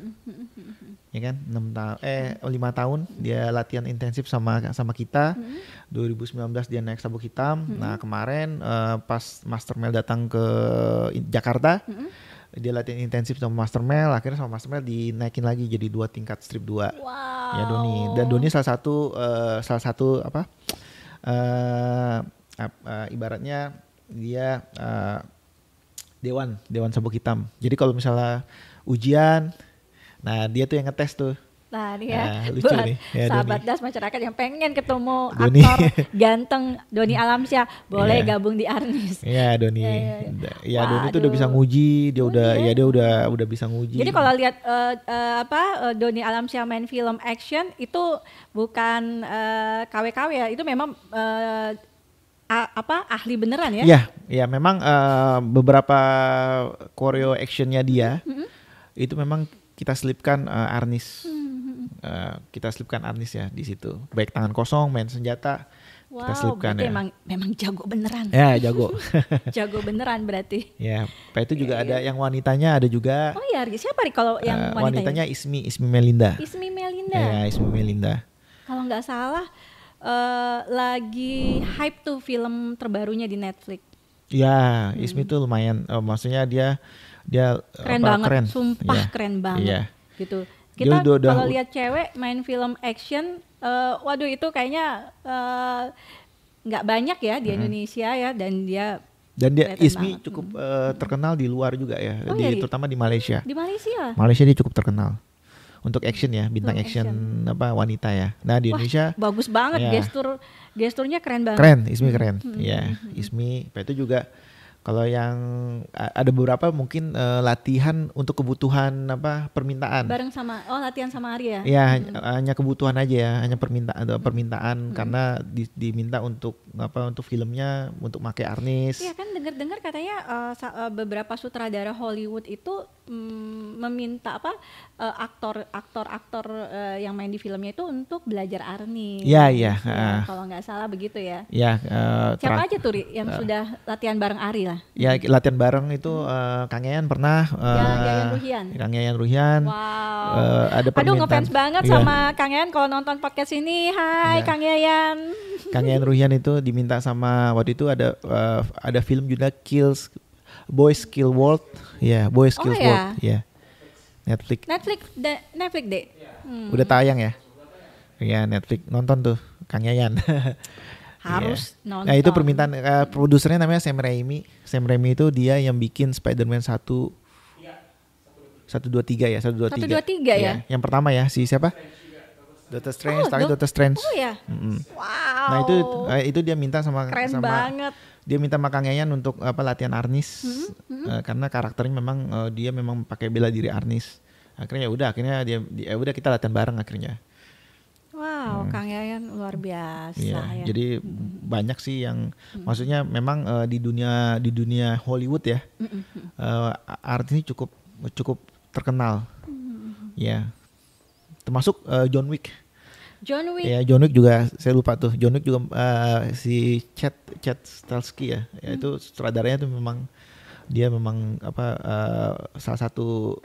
Ya kan? 5 tahun dia latihan intensif sama kita. 2019 dia naik Sabuk Hitam. Nah, kemarin pas Master Male datang ke Jakarta, dia latihan intensif sama Master Male, akhirnya sama Master Male dinaikin lagi jadi 2 tingkat strip 2. Wow. Ya Doni. Dan Doni salah satu ibaratnya dia Dewan Sabuk Hitam. Jadi kalau misalnya ujian, nah dia tuh yang ngetes tuh. Nah, nih ya, lucu buat nih. Ya, sahabat Doni. Das masyarakat yang pengen ketemu Doni. aktor ganteng Doni Alamsyah, boleh gabung di Arnis. Iya, Doni. Ya, Doni tuh udah bisa nguji, dia udah bisa nguji. Jadi kalau lihat Doni Alamsyah main film action itu bukan KW-KW ya, itu memang ahli beneran ya? Iya, memang beberapa choreo actionnya dia itu memang kita selipkan Arnis. Kita selipkan Arnis ya di situ. Baik tangan kosong, main senjata, kita selipkan ya. Memang jago beneran. Ya, jago. Jago beneran berarti. Ya, itu juga ada yang wanitanya ada juga. Oh iya, siapa nih kalau yang wanitanya? Ismi Melinda. Ismi Melinda. Ya, Ismi Melinda. Kalau nggak salah lagi hype tuh film terbarunya di Netflix. Ya, Ismi tuh lumayan, maksudnya dia keren banget, keren. Sumpah keren banget. Iya. Gitu. Kita kalau lihat cewek main film action, waduh itu kayaknya nggak banyak ya di Indonesia ya, dan dia Ismi cukup terkenal di luar juga ya, terutama di Malaysia. Di Malaysia. Malaysia dia cukup terkenal. Untuk action ya, bintang action wanita ya. Nah, di Indonesia bagus banget gesturnya keren banget. Keren, Ismi keren. Ya, Ismi itu juga kalau yang ada beberapa mungkin latihan untuk kebutuhan permintaan. Bareng sama latihan sama Ari ya. Ya, hanya kebutuhan aja ya, hanya permintaan karena diminta untuk filmnya untuk pakai Arnis. Iya kan, dengar-dengar katanya beberapa sutradara Hollywood itu meminta aktor yang main di filmnya itu untuk belajar Arnis. Iya. Ya, kalau nggak salah begitu ya. Ya. Siapa aja tuh, Ri, yang sudah latihan bareng Ari lah? Ya, latihan bareng itu Kang Yayan pernah. Kang Yayan Ruhian. Wow. Ada permintaan. Aduh, ngefans banget sama Kang Yayan kalau nonton podcast ini. Hai Kang Yayan. Kang Yayan Ruhian itu diminta sama, waktu itu ada film judulnya Boys Kill World. Ya, Boys Kill World. Ya. Netflix deh. Udah tayang ya. Ya, Netflix, nonton tuh Kang Yayan. Harus nonton. Nah, itu permintaan produsernya namanya Sam Raimi. Sam Raimi itu dia yang bikin Spider-Man 1. 123 ya, 123. 123 ya? Yang pertama ya, si siapa? Doctor Strange, Doctor Strange. Oh ya. Wow. Nah itu dia minta Keren banget. Dia minta sama Kang Yayan untuk latihan Arnis. Karena karakternya memang dia memang pakai bela diri Arnis. Akhirnya ya udah kita latihan bareng akhirnya. Wow, Kang Yayan luar biasa Iya, ya. jadi banyak sih yang maksudnya memang di dunia Hollywood ya. Artis ini cukup terkenal. Ya. Termasuk John Wick. John Wick. Ya, John Wick juga saya lupa tuh. John Wick juga si Chad Stahelski ya. Ya itu sutradaranya tuh memang dia memang salah satu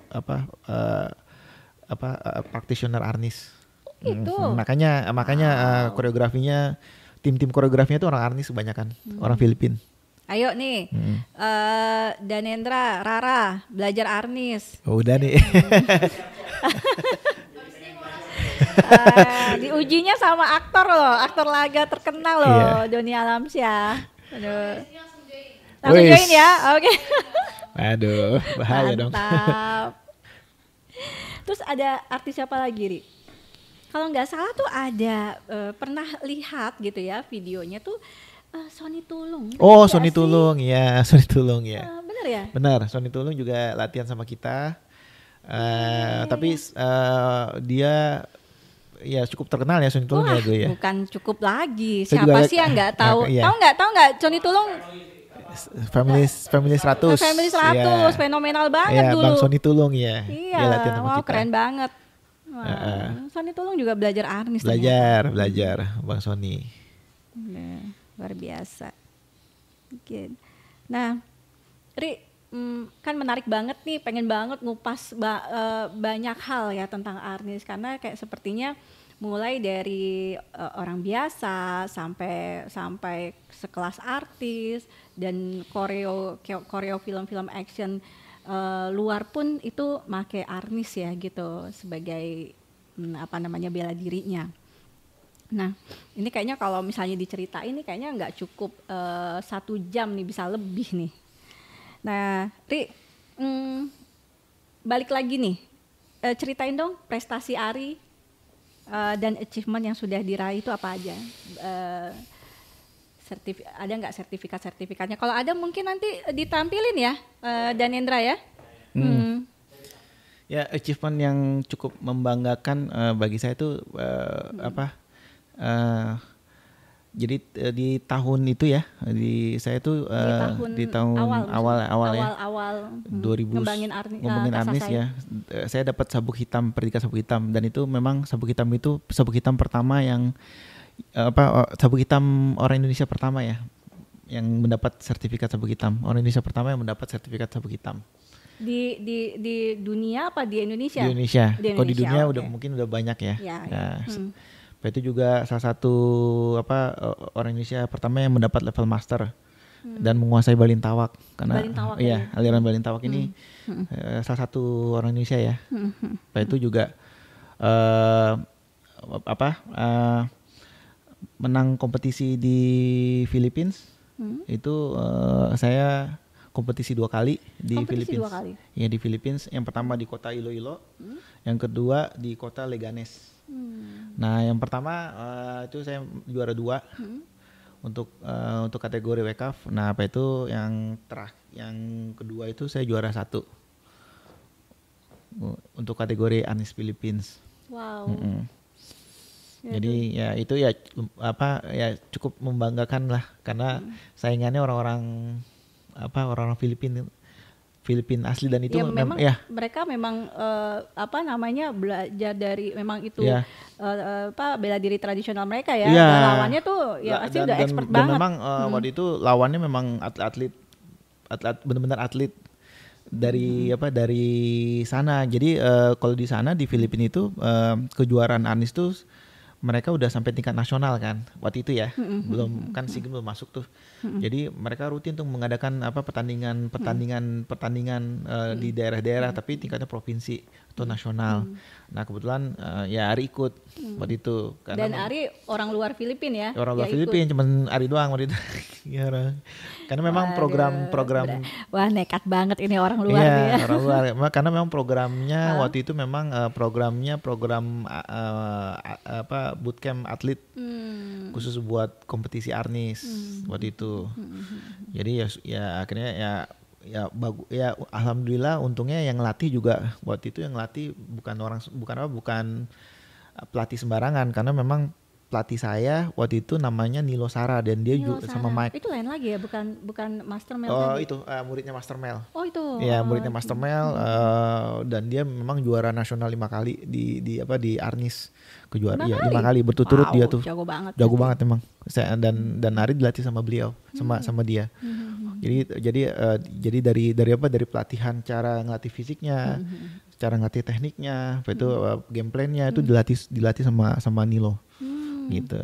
practitioner Arnis. Itu. Makanya koreografinya tim koreografinya tuh orang Arnis kebanyakan, orang Filipina. Ayo nih, Danendra, Rara, belajar Arnis. Oh, udah nih. Diujinya sama aktor laga terkenal loh, Doni Alamsyah. Aduh. Langsung join ya, oke. Aduh, bahaya dong. Mantap. Terus ada artis siapa lagi, Ri? Kalau nggak salah tuh ada pernah lihat gitu ya videonya tuh Sonny Tulung. Oh, Sonny Tulung ya, Sonny Tulung ya. Bener ya? Benar, Sonny Tulung juga latihan sama kita. Tapi dia ya cukup terkenal ya Sonny Tulung ya gue ya. Bukan cukup lagi. Saya Siapa juga sih yang nggak tahu? iya. Tahu nggak Sonny Tulung? Family 100. Family 100 ya. fenomenal banget ya, dulu. Bang Sonny Tulung ya. Iya, Dia latihan sama kita. keren banget. Sonny Tulung juga belajar Arnis. Belajar Bang Sonny. Luar biasa. Oke. Nah, Ri, kan menarik banget nih, pengen banget ngupas banyak hal ya tentang Arnis karena kayak sepertinya mulai dari orang biasa sampai sekelas artis dan koreo film-film action luar pun itu make Arnis ya gitu sebagai bela dirinya. Nah ini kayaknya kalau misalnya diceritain ini kayaknya nggak cukup 1 jam nih, bisa lebih nih. Nah Ri, balik lagi nih, ceritain dong prestasi Ari dan achievement yang sudah diraih itu apa aja. Ada nggak sertifikatnya? Kalau ada mungkin nanti ditampilin ya, Danendra ya. Ya, achievement yang cukup membanggakan bagi saya itu jadi di tahun itu ya, saya tuh di tahun awal ya, 2000 ngembangin Arnis ya. Saya dapat sabuk hitam, predikat sabuk hitam, dan itu memang sabuk hitam pertama yang sabuk hitam orang Indonesia pertama ya yang mendapat sertifikat sabuk hitam. Orang Indonesia pertama yang mendapat sertifikat sabuk hitam. Di dunia apa di Indonesia? Di Indonesia. Kalau di dunia mungkin udah banyak ya. Itu juga salah satu orang Indonesia pertama yang mendapat level master dan menguasai balintawak karena aliran balintawak ini salah satu orang Indonesia ya. Itu juga menang kompetisi di Filipina. Itu saya kompetisi 2 kali di Filipina. Ya, di Filipina. Yang pertama di kota Iloilo, yang kedua di kota Leganes. Nah, yang pertama itu saya juara 2 untuk kategori WCAF. Nah, itu yang kedua itu saya juara 1 untuk kategori Arnis Philippines. Wow. Jadi ya itu ya cukup membanggakan lah karena saingannya orang-orang Filipina asli dan itu mereka memang belajar dari memang itu bela diri tradisional mereka ya. Dan lawannya tuh pasti udah expert banget. Dan memang waktu itu lawannya memang atlet benar-benar atlet dari sana. Jadi kalau di sana di Filipina itu kejuaraan Arnis tuh mereka udah sampai tingkat nasional kan waktu itu ya. Belum kan SEA Games belum masuk tuh. Jadi mereka rutin tuh mengadakan pertandingan di daerah-daerah tapi tingkatnya provinsi. atau nasional. Nah kebetulan ya Ari ikut waktu itu. Dan Ari orang luar Filipina ya? Orang luar ya Filipina, cuman Ari doang waktu itu. Ya, karena memang program wah nekat banget ini orang luar iya, nih ya. orang luar. Karena memang programnya waktu itu memang program bootcamp atlet khusus buat kompetisi Arnis waktu itu. Jadi ya akhirnya ya bagus ya, alhamdulillah untungnya yang latih juga waktu itu, yang latih bukan pelatih sembarangan, karena memang pelatih saya waktu itu namanya Nilo Sara, dan dia juga sama Mike. Itu lain lagi ya, bukan Master Mel. Oh lagi. itu muridnya Master Mel. Oh itu. Ya muridnya Master Mel, dan dia memang juara nasional 5 kali di Arnis, kejuaraan ya 5 kali berturut-turut. Dia tuh jago banget emang. Dan Ari dilatih sama beliau, sama dia. Jadi dari pelatihan cara ngelatih fisiknya, cara ngelatih tekniknya, itu game plan-nya itu dilatih sama Nilo. Gitu.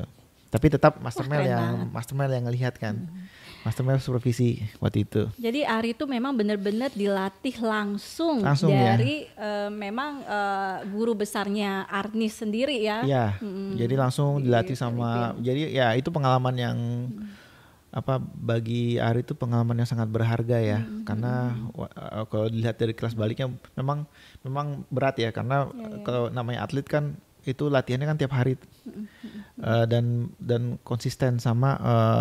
Tapi tetap Master Mel yang ngelihat kan. Master Mel supervisi waktu itu. Jadi Ari itu memang benar-benar dilatih langsung dari memang guru besarnya Arnis sendiri ya. Iya. Jadi langsung dilatih sama. Jadi ya itu pengalaman yang bagi Ari itu pengalaman yang sangat berharga ya. Karena kalau dilihat dari kelas baliknya memang berat ya, karena kalau namanya atlet kan itu latihannya kan tiap hari. Dan konsisten sama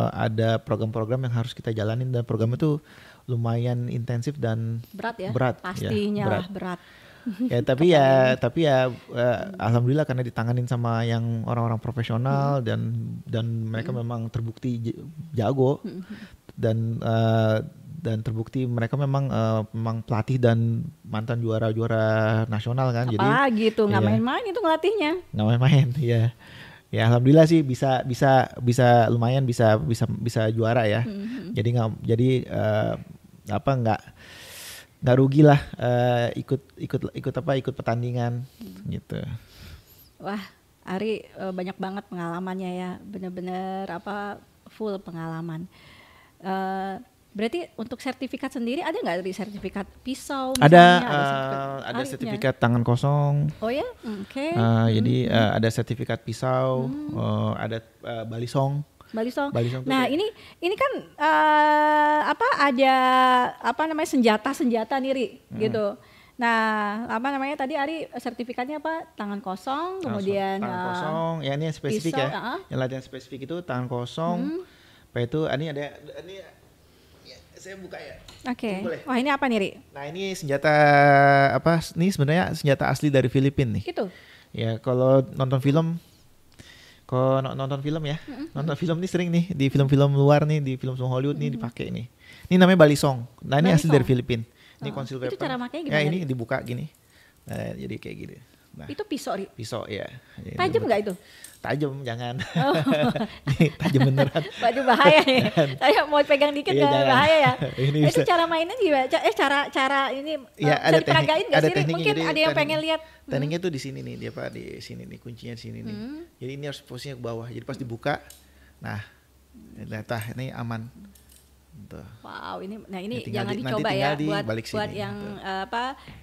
ada program-program yang harus kita jalanin, dan program itu lumayan intensif dan berat pastinya ya, berat. Ya tapi alhamdulillah karena ditanganin sama yang orang-orang profesional, dan mereka memang terbukti jago, dan terbukti mereka memang pelatih dan mantan juara nasional kan. Apalagi itu nggak main-main itu ngelatihnya. Nggak main-main ya. Ya alhamdulillah sih bisa lumayan bisa juara ya. Jadi nggak rugi lah ikut pertandingan gitu. Wah, Ari banyak banget pengalamannya ya, bener-bener full pengalaman. Berarti untuk sertifikat sendiri ada nggak dari sertifikat pisau? Ada sertifikat tangan kosong. Oh ya, oke. Jadi ada sertifikat pisau, ada balisong. Balisong. Nah ini kan ada senjata nih gitu. Nah tadi Ari sertifikatnya tangan kosong, kemudian tangan kosong. Ya ini yang spesifik pisau, ya. Yang latihan spesifik itu tangan kosong. Itu ini ada saya buka ya. Oke. Wah ini apa nih, Ri? Nah ini senjata Ini sebenarnya senjata asli dari Filipina nih. Gitu. Ya kalau nonton film ya, nonton film nih sering nih di film-film luar nih, di film Hollywood nih dipakai nih. Ini namanya balisong. Nah ini asli dari Filipina. Ini concealed weapon. Itu cara makanya gimana? Ya ini dibuka gini. Nah jadi kayak gini. Nah, itu pisau, Ri? Pisau ya. Tajam nggak itu? Tajam, jangan. Tajam beneran. Waduh bahaya nih. Saya mau pegang dikit bahaya ya. Itu cara mainnya gimana? Cara ini bisa diperagain nggak sih? Mungkin ada yang pengen lihat. Tekniknya tuh di sini nih, di sini nih, kuncinya di sini nih. Jadi ini harus posisinya ke bawah. Jadi pas dibuka, nah, ini aman. Tuh. Wow, ini jangan dicoba ya buat yang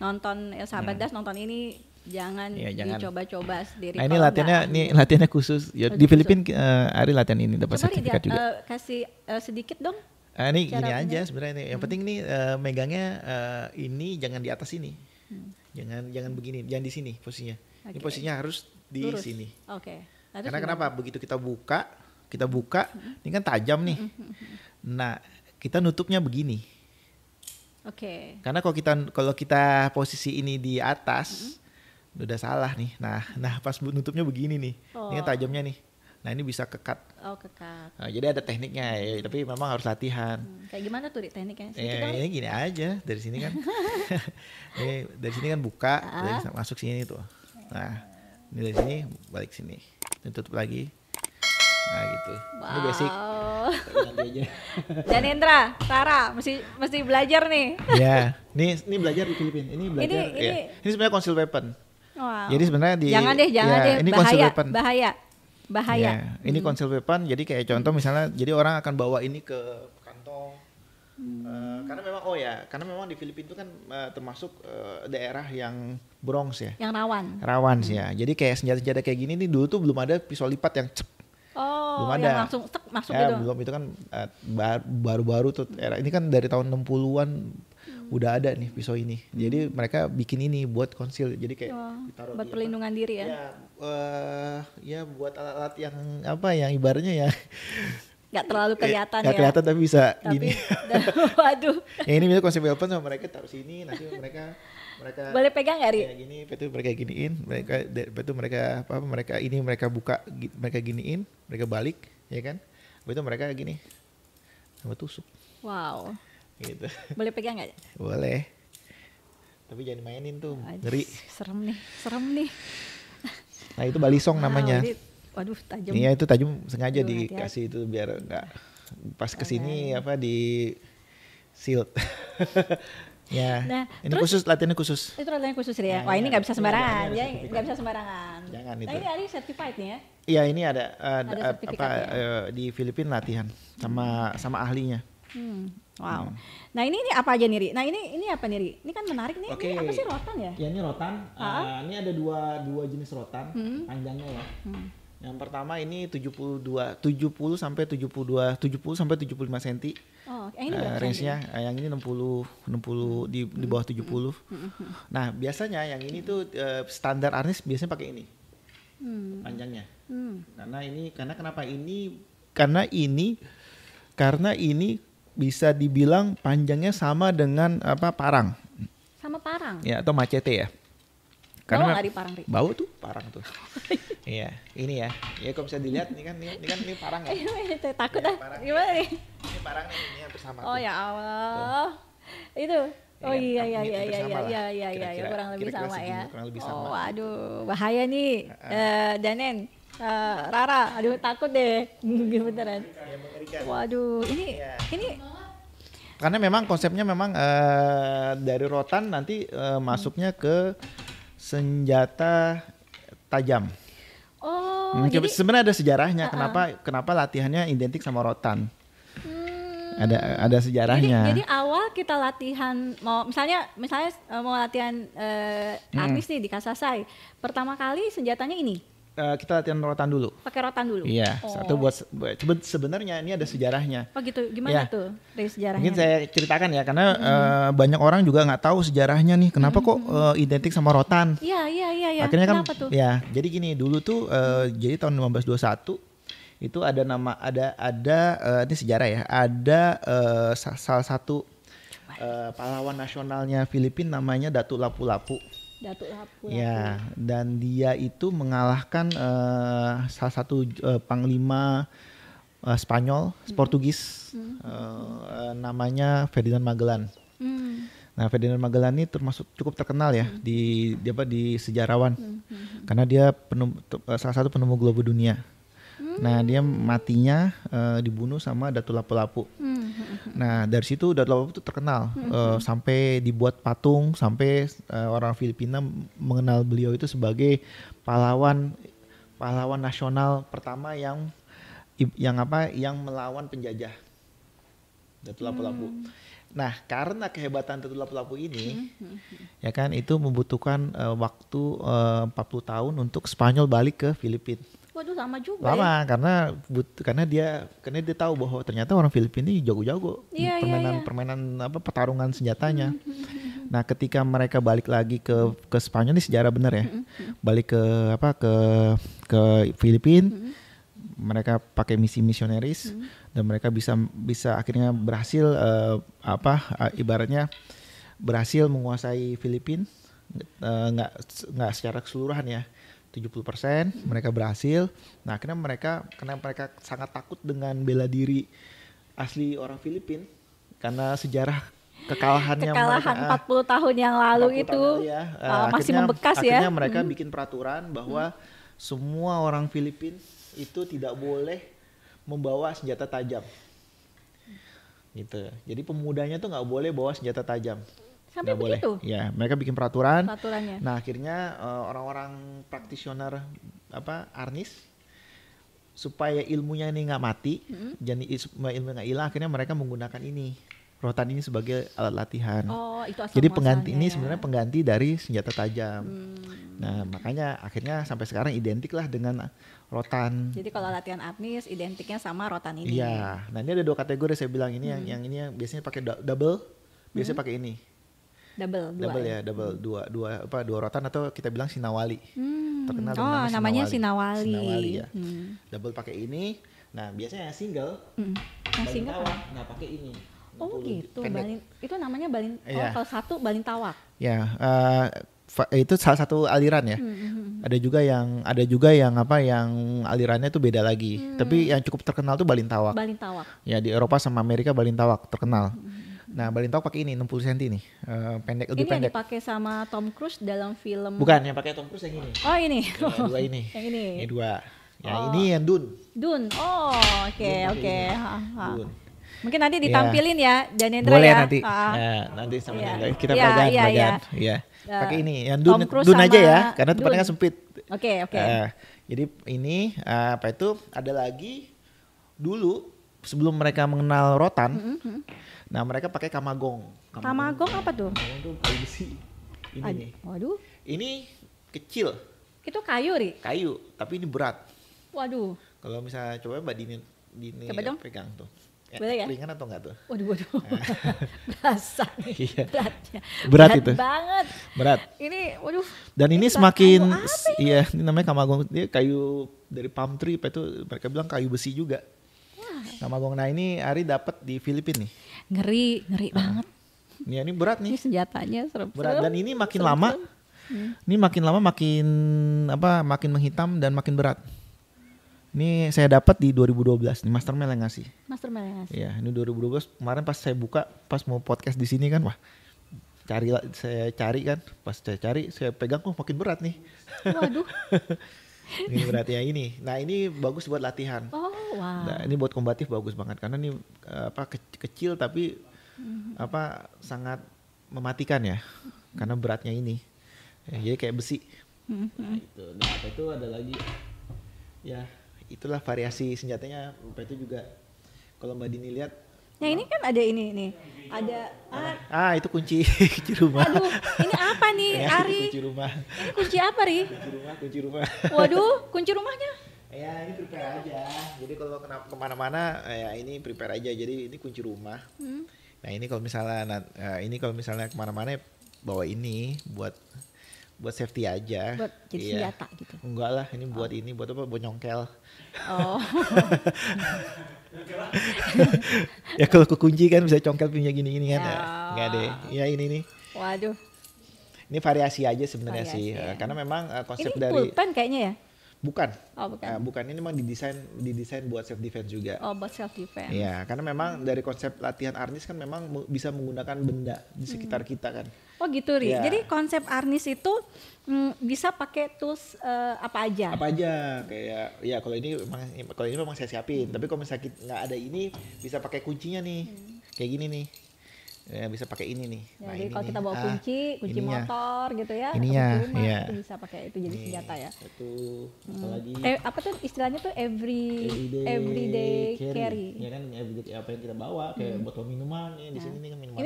nonton sahabat Das nonton ini. Jangan dicoba-coba sendiri. Nah ini latihannya khusus. Ya, di Filipina Ari latihan ini dapat sertifikat juga. Kasih sedikit dong. Ini gini aja sebenarnya nih. Yang penting nih megangnya ini jangan di atas ini. Jangan begini, jangan di sini posisinya. Ini posisinya harus di sini. Oke. Karena kenapa? Begitu kita buka, ini kan tajam nih. Nah, kita nutupnya begini. Oke. Karena kalau kita posisi ini di atas, udah salah nih. Nah pas nutupnya begini nih. Ini kan tajamnya nih. Nah ini bisa kekat. Oh kekat. Nah, jadi ada tekniknya ya, tapi memang harus latihan. Kayak gimana tuh tekniknya? Ini gini aja dari sini kan. dari sini kan buka, masuk sini tuh. Nah ini dari sini balik sini, tutup lagi. Nah gitu. Wow. Ini basic. Dan Indra, Tara mesti belajar nih. Ya, ini belajar di Filipina. Ini belajar. Ini sebenarnya concealed weapon. Wow. Jadi sebenarnya jangan deh ini bahaya. Ya, ini concealed weapon. Jadi kayak contoh misalnya, jadi orang akan bawa ini ke kantong, Karena memang karena memang di Filipina itu kan termasuk daerah yang Bronx ya. Yang rawan. Rawan sih ya. Jadi kayak senjata-senjata kayak gini nih dulu tuh belum ada pisau lipat yang cep. Oh, Belum yang ada. langsung tek masuk Ya, gitu. belum, itu kan baru-baru tuh era ini kan dari tahun 60-an udah ada nih pisau ini. Jadi mereka bikin ini buat konsil. Jadi kayak Oh, ditaruh buat di perlindungan diri ya. ya buat alat-alat yang apa yang ibaratnya ya Nggak terlalu kelihatan nggak ya. kelihatan tapi bisa Tapi, gini. waduh. Yang ini misalnya konsep weapon sama mereka taruh sini, nanti mereka Boleh pegang nggak, Ri? kayak gini, itu mereka giniin, itu mereka ini mereka buka, mereka giniin, mereka balik, ya kan? Itu mereka gini, sama tusuk, Wow. gitu. Boleh pegang nggak? Boleh. Tapi jangan mainin tuh, Aduh, ngeri. serem nih. Nah itu balisong namanya. Waduh, tajam. Iya itu tajam sengaja Aduh, dikasih itu biar nggak pas kesini apa di shield. Ya, Nah, ini terus- khusus latihannya khusus. Itu latihan khusus ya. Nah, Wah, ini ini nggak bisa ada- sembarangan, ini ada ya, sertifikat. nggak bisa sembarangan. Jangan Nah, itu. ini Ali certified nih ya. Iya ini ada sertifikatnya. di Filipina latihan sama ahlinya. Wow. Nah, ini apa aja nih, Ri? Nah, ini apa nih, Ri? Ini kan menarik nih. Oke. Ini apa sih, rotan ya? Ya ini rotan. Ini ada dua jenis rotan panjangnya ya. Yang pertama ini 70 sampai 75 cm. Oh, yang ini berapa? Range-nya yang ini 60 di bawah 70. Nah, biasanya yang ini tuh standar arnis biasanya pakai ini. Panjangnya. Karena kenapa ini? Karena ini bisa dibilang panjangnya sama dengan parang. Sama parang. Ya, atau machete ya. Bau Karena nggak di parang, Ri? bau tuh parang tuh. Iya, ini ya. Ya kalau bisa dilihat ini parang ya. Takut Ya, ah. parang. Gimana nih? Ini parang nih, ini hampir sama Oh tuh. ya Allah. Itu. Oh Iya, iya ini iya hampir iya sama lah. iya Kira-kira- kurang lebih kira-kira sama segini, ya. kurang lebih Oh sama. aduh, bahaya nih. Danen, Rara, aduh takut deh. Beneran. Ya, mengerikan. Waduh, Iya. ini Karena memang konsepnya memang dari rotan nanti masuknya ke senjata tajam. jadi Sebenarnya ada sejarahnya kenapa latihannya identik sama rotan. Ada sejarahnya. Jadi awal kita latihan misalnya mau latihan arnis nih di Kasasai. Pertama kali senjatanya ini, Kita latihan rotan dulu. pakai rotan dulu. Iya, Oh. satu buat sebenarnya ini ada sejarahnya. Oh gitu, gimana Ya. tuh dari sejarahnya? Mungkin saya ceritakan ya karena banyak orang juga nggak tahu sejarahnya nih. Kenapa kok identik sama rotan? Iya. Akhirnya kan Kenapa tuh? ya, jadi gini dulu tuh jadi tahun 1521 itu ada ini sejarah ya. Ada salah satu pahlawan nasionalnya Filipina namanya Datuk Lapu-Lapu. Datuk Lapu. Ya, dan dia itu mengalahkan salah satu panglima Spanyol, Portugis, namanya Ferdinand Magellan. Nah, Ferdinand Magellan ini termasuk cukup terkenal ya di sejarawan, karena dia salah satu penemu globe dunia. Nah, dia matinya dibunuh sama Datuk Lapu-Lapu. Nah, dari situ Datuk Lapu-Lapu itu terkenal sampai dibuat patung, sampai orang Filipina mengenal beliau itu sebagai pahlawan nasional pertama yang melawan penjajah. Datuk Lapu-Lapu. Nah, karena kehebatan Datuk Lapu-Lapu ini, ya kan, itu membutuhkan waktu 40 tahun untuk Spanyol balik ke Filipina. Waduh, lama juga Lama ya. karena dia tahu bahwa ternyata orang Filipina ini jago-jago Iya, permainan pertarungan senjatanya. Nah, ketika mereka balik lagi ke Spanyol, ini sejarah benar ya. Balik ke Filipina, mereka pakai misi misionaris dan mereka bisa akhirnya berhasil ibaratnya berhasil menguasai Filipina, nggak secara keseluruhan ya. 70% mereka berhasil. Nah, akhirnya karena mereka sangat takut dengan bela diri asli orang Filipina karena sejarah kekalahannya Kekalahan mereka, 40 tahun yang lalu 40 itu tahun lalu ya. masih membekas ya. Akhirnya mereka bikin peraturan bahwa semua orang Filipina itu tidak boleh membawa senjata tajam. Gitu. Jadi pemudanya tuh nggak boleh bawa senjata tajam. Sampai Nggak boleh. begitu Ya, mereka bikin peraturannya. peraturannya. Nah, akhirnya orang-orang praktisioner arnis supaya ilmunya ini nggak mati, jadi ilmu nggak hilang, akhirnya mereka menggunakan ini rotan ini sebagai alat latihan. Oh, itu asal Jadi pengganti muasalnya ini ya. sebenarnya pengganti dari senjata tajam. Nah, makanya akhirnya sampai sekarang identik lah dengan rotan. Jadi kalau latihan Arnis identiknya sama rotan ini. Iya. Nah, ini ada 2 kategori saya bilang ini yang ini yang biasanya pakai double, biasanya pakai ini. Double Ya, double dua rotan atau kita bilang sinawali. Terkenal dengan Oh, nama namanya sinawali. Sinawali ya. Double pakai ini. Nah, biasanya yang single Yang balin single tawak. Nah, pakai ini. Oh 60 gitu, pendek. balin itu namanya balin. Iya. Oh kalau satu balin tawak. Ya, itu salah satu aliran ya. Ada juga yang apa yang alirannya tuh beda lagi. Tapi yang cukup terkenal tuh balin tawak. Balin tawak. Ya di Eropa sama Amerika balin tawak terkenal. Nah, balin tawak pakai ini 60 cm nih. Pendek, lebih Ini yang pendek. dipakai sama Tom Cruise dalam film. Bukan, yang pakai Tom Cruise yang ini. Oh ini. Ya, dua ini. Yang ini. Ini 2. Ya, ini yang Dune. Dun. Oh oke Dun pakai oke. ini. Ha, ha. Dune. Mungkin nanti ditampilin ya Danendra Boleh ya. nanti. Ah. Ya, nanti sama Iya. Nendra. Kita Iya, bagian. iya, iya. Ya. Ya. Pakai ini yang Tom Dune, Cruise Dune aja sama ya, karena tempatnya kan Dune. sempit. Oke oke. Jadi ini apa itu ada lagi dulu sebelum mereka mengenal rotan. Nah, mereka pakai kamagong. Kamagong apa tuh? Kamagong tuh kayu besi. Ini nih. Waduh. Ini kecil, Itu kayu Ri. kayu, tapi ini berat. Waduh. Kalau misalnya coba Mbak Dini Coba dong. pegang tuh. Boleh ya? Ringan atau enggak tuh? Waduh waduh. Berasa nih Iya. beratnya. Berat itu. Banget. Berat. Ini waduh. Dan ini Ini semakin kayu apa iya, ini namanya kamagong. Dia kayu dari palm tree, apa itu mereka bilang kayu besi juga. Kamagong. Nah, ini Ari dapat di Filipina nih. Ngeri banget. Ini berat Ini nih. senjatanya serem. Berat dan ini makin lama ini makin lama makin menghitam dan makin berat. Ini saya dapat di 2012 nih, Master Mel yang ngasih. Master Melengas. Iya, ini 2012 kemarin pas saya buka, pas mau podcast di sini kan, wah, saya cari kan, pas saya cari, saya pegang, makin berat nih. Waduh. Ini berat ya ini. Nah, ini bagus buat latihan. Oh wow. Nah, ini buat kombatif bagus banget karena ini kecil tapi sangat mematikan ya, karena beratnya ini. Ya, jadi kayak besi. Nah, itu. Nah, apa itu ada lagi? Ya, itulah variasi senjatanya. Apa itu juga kalau Mbak Dini lihat. Yang ini kan ada ini nih. Ada Itu kunci rumah. aduh, ini apa nih, Ya, Ari? kunci rumah. Ini kunci apa, Ri? Kunci rumah. Waduh, kunci rumahnya. Ya, ini prepare aja. Jadi kalau kemana-mana, ya ini prepare aja. Jadi ini kunci rumah. Nah, ini kalau misalnya kemana-mana ya bawa ini buat safety aja. Buat jadi senjata gitu. Enggak lah, ini buat ini buat apa? Buat nyongkel. Oh. Ya kalau kekunci kan bisa congkel punya gini-gini kan. Ya. Enggak deh. Ya ini nih. Waduh. Ini variasi aja sebenarnya Variasi, sih. ya. Karena memang konsep Ini dari pulpen kayaknya ya? bukan. Oh, bukan. Bukan, ini memang didesain buat self defense juga. Oh, buat self defense. Iya, karena memang dari konsep latihan Arnis kan memang bisa menggunakan benda di sekitar kita kan. Oh gitu Ri. Ya. Jadi konsep Arnis itu bisa pakai tools apa aja? Apa aja kayak ya kalau ini memang saya siapin. Tapi kalau misalnya nggak ada ini bisa pakai kuncinya nih. Kayak gini nih. Ya, bisa pakai ini nih. Ya, Nah, jadi ini kalau nih. kita bawa kunci ininya. motor gitu ya, Ininya, kunci rumah iya. itu bisa pakai itu jadi senjata ya. Itu apalagi Apa tuh istilahnya tuh everyday carry. Ya kan everyday apa yang kita bawa kayak botol minuman ya di sini nih kan minuman.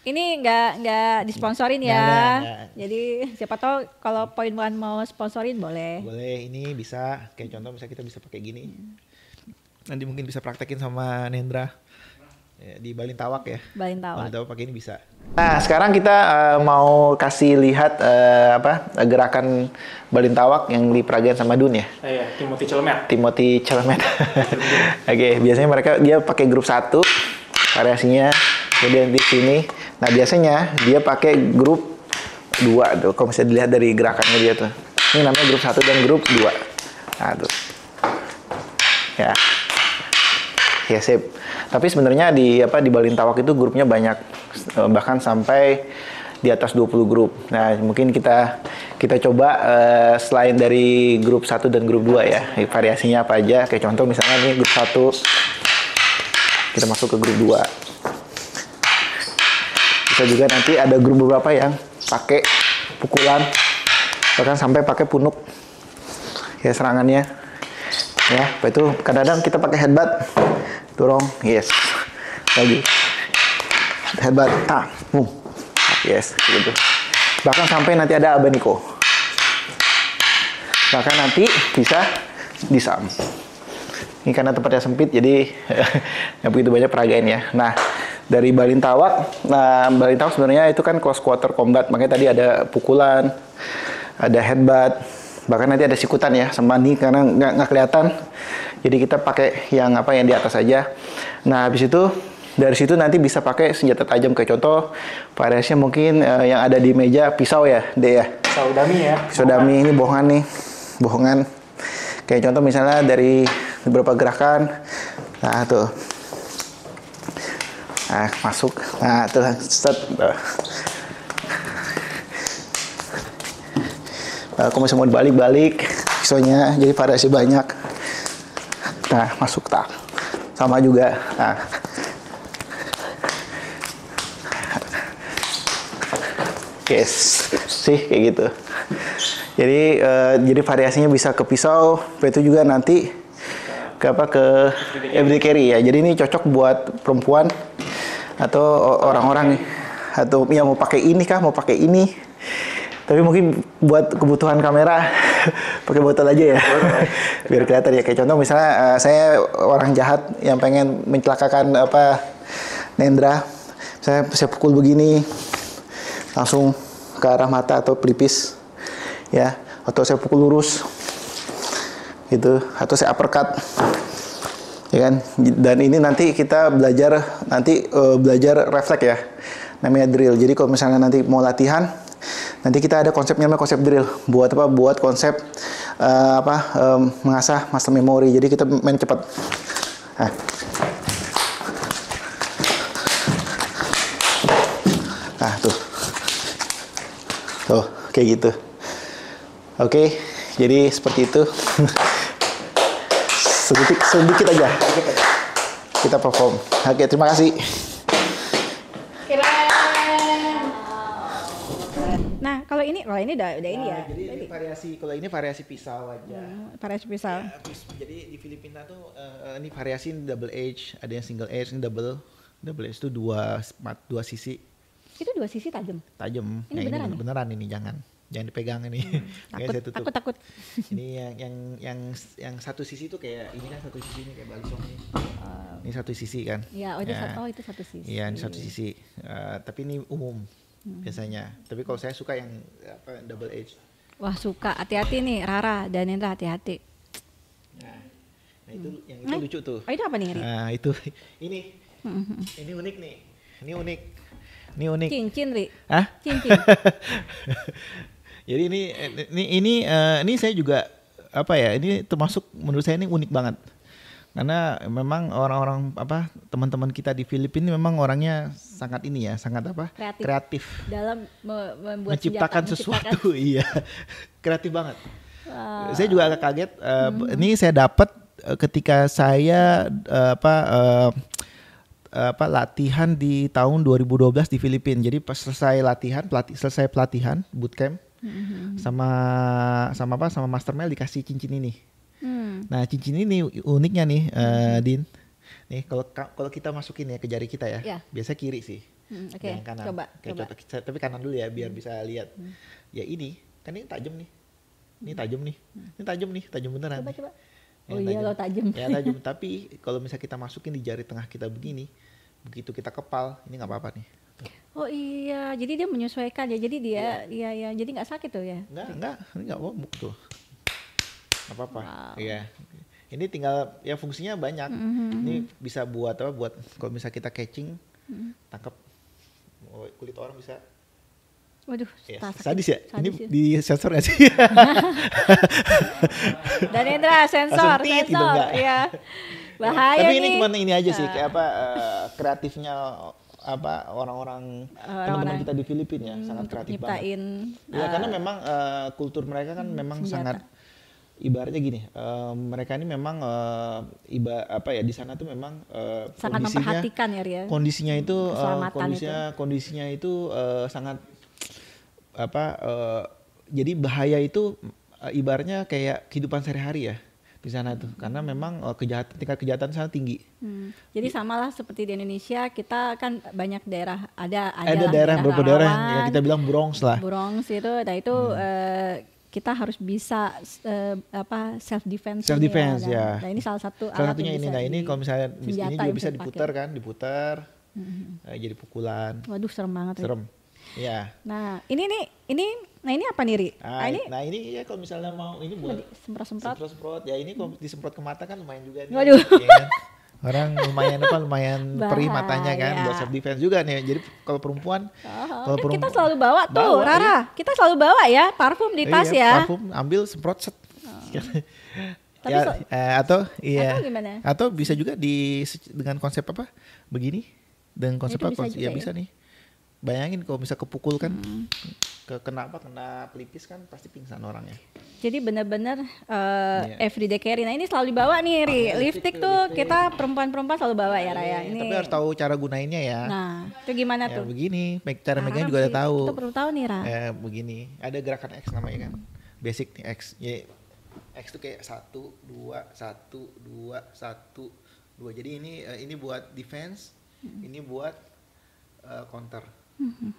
Ini enggak disponsorin ya. Nggak. Jadi siapa tahu kalau Point One mau sponsorin boleh. Boleh, ini bisa kayak contoh misalnya kita bisa pakai gini. Nanti mungkin bisa praktekin sama Nendra. Ya, di Balin Tawak ya. Balin Tawak. Balin Tawak pakai ini bisa. Nah, sekarang kita mau kasih lihat gerakan Balin Tawak yang diperagain sama Dun ya. Iya, Timothy Chalamet. Timothy Chalamet. Oke, biasanya dia pakai grup 1 variasinya. Kemudian di sini. Nah, biasanya dia pakai grup 2 tuh. Kalau bisa dilihat dari gerakannya dia tuh. Ini namanya grup 1 dan grup 2. Nah, tuh. Ya. Ya, sip. Tapi sebenarnya di Balin Tawak itu grupnya banyak, bahkan sampai di atas 20 grup. Nah, mungkin kita coba selain dari grup 1 dan grup 2 ya, variasinya apa aja. Kayak contoh misalnya nih grup 1 kita masuk ke grup 2. Bisa juga nanti ada grup beberapa yang pakai pukulan, bahkan sampai pakai punuk ya serangannya. Ya, itu kadang-kadang kita pakai headbutt. Dorong, yes. Lagi. headbutt, tak, boom. Yes, gitu. Bahkan sampai nanti ada Abaniko. Bahkan nanti bisa disarm. Ini karena tempatnya sempit, jadi nggak begitu banyak peragain ya. Nah, dari Balintawak, Balintawak sebenarnya itu kan close quarter combat, makanya tadi ada pukulan, ada headbutt, bahkan nanti ada sikutan ya, sama knee karena nggak kelihatan. Jadi kita pakai yang di atas aja. Nah, habis itu dari situ nanti bisa pakai senjata tajam, kayak contoh variasinya mungkin yang ada di meja pisau ya, ya. Pisau dami ya. Pisau dami ini bohongan nih, bohongan. Kayak contoh misalnya dari beberapa gerakan, nah tuh, nah masuk, nah tuh set. Aku masih mau dibalik-balik pisaunya, jadi variasi banyak. Nah masuk tak, sama juga. Nah. Yes, sih kayak gitu. Jadi variasinya bisa ke pisau, itu juga nanti ke everyday carry ya. Jadi ini cocok buat perempuan atau orang-orang atau yang mau pakai ini kah, mau pakai ini. Tapi mungkin buat kebutuhan kamera pakai botol aja ya. Biar kelihatan ya. Kayak contoh misalnya saya orang jahat yang pengen mencelakakan Nendra. Saya pukul begini langsung ke arah mata atau pelipis. Ya, atau saya pukul lurus gitu, atau saya uppercut ya kan. Dan ini nanti kita belajar refleks ya, namanya drill. Jadi kalau misalnya nanti mau latihan, nanti kita ada konsepnya, namanya konsep drill. Buat konsep mengasah muscle memory. Jadi kita main cepat. Nah tuh kayak gitu. Oke, jadi seperti itu. sedikit aja. Kita perform. Oke, terima kasih. Nah, kalau ini udah ini ya. Jadi ini kalau ini variasi pisau aja. Variasi pisau. Ya, jadi di Filipina tuh ini variasi double edge, ada yang single edge, ini double edge itu dua sisi. Itu dua sisi tajam. Tajam. Ini beneran, ini beneran ini jangan dipegang ini. Takut. Ini yang satu sisi tuh kayak ini kan, satu sisi ini kayak balisong ini. Ini satu sisi kan. Ya, itu satu sisi. Iya, ini satu sisi. Tapi ini umum biasanya. Tapi kalau saya suka yang double edge. Wah, suka. Hati-hati nih Rara dan Indra, hati-hati. Nah, itu yang itu lucu tuh. Oh, itu apa nih, Ri? Nah, itu ini. Ini unik nih. Ini unik. Cincin, Ri. Hah? Cincin. Jadi ini saya juga ini termasuk menurut saya ini unik banget. Karena memang orang-orang teman-teman kita di Filipina memang orangnya sangat kreatif Dalam membuat menciptakan sesuatu. Iya. Kreatif banget. Wow. Saya juga agak kaget. Ini saya dapat ketika saya latihan di tahun 2012 di Filipina. Jadi pas selesai pelatihan bootcamp sama Master Mel dikasih cincin ini. Nah, cincin ini uniknya nih, Din. Nih kalau kita masukin ya ke jari kita ya. Yeah. Biasa kiri sih. Oke. Yang kanan. Coba. Tapi kanan dulu ya biar bisa lihat. Ya ini, kan ini tajam nih. Ini tajam nih. Ini tajam beneran. Coba. Ya, Oh iya, lo tajam. Ya tajam, tapi kalau misalnya kita masukin di jari tengah kita begini, begitu kita kepal, ini nggak apa-apa nih. Oh iya, jadi dia menyesuaikan ya. Jadi dia iya, jadi nggak sakit tuh ya. Enggak, ini nggak wobuk tuh. Nggak apa-apa. Wow. Iya. Ini tinggal ya fungsinya banyak. Ini bisa buat kalau misalnya kita catching, tangkap kulit orang bisa. Waduh, Ya, sakit. sadis ya? Ini Sadis ya. di sensor nggak sih? Dan Indra sensor, Langsung tit gitu, enggak? ya. Bahaya Tapi nih. ini cuma ini aja sih, kayak kreatifnya orang-orang teman-teman kita di Filipina ya, sangat kreatif banget. Nyiptain. Ya karena memang kultur mereka kan memang senjata. sangat ibaratnya gini, mereka ini memang di sana tuh memang Sangat memperhatikan ya, Ria. kondisinya itu Keselamatan kondisinya itu sangat jadi bahaya itu ibaratnya kayak kehidupan sehari-hari ya. di sana tuh karena memang tingkat kejahatan sana tinggi. Jadi samalah seperti di Indonesia, kita kan banyak daerah ada beberapa daerah rawan, yang kita bilang Bronx lah. Bronx itu, nah itu kita harus bisa self defense ya. Nah ini salah satu Salah alat satunya yang ini. Nah ini kalau misalnya ini juga bisa diputar dipakai. kan, jadi pukulan. Waduh, serem banget. Serem. Ya. Nah ini apa nih, Ri? Nah ini ya kalau misalnya mau ini buat semprot ya, ini kalau disemprot ke mata kan lumayan juga nih. Waduh. Ya kan? Orang lumayan perih matanya kan, buat self defense juga nih. Jadi kalau perempuan, kita selalu bawa tuh, Rara. Kita selalu bawa ya parfum di tas ya. Parfum ambil semprot set. Tapi atau gimana? Atau bisa juga dengan konsep apa? Begini. Dengan konsep apa? Ya bisa nih. Bayangin kalau bisa kepukul kan, kena pelipis kan pasti pingsan orangnya. Jadi benar-benar everyday carry. Nah ini selalu dibawa nih, Ri. Lipstick tuh kita perempuan-perempuan selalu bawa ya, Raya. Ini. Tapi harus tahu cara gunainnya ya. Nah itu gimana tuh? Begini, cara megangnya juga ada tahu. Kita perlu tahu nih, Ra. Begini, ada gerakan X namanya kan, basic nih X. X tuh kayak 1, 2, 1, 2, 1, 2. Jadi ini buat defense, ini buat counter.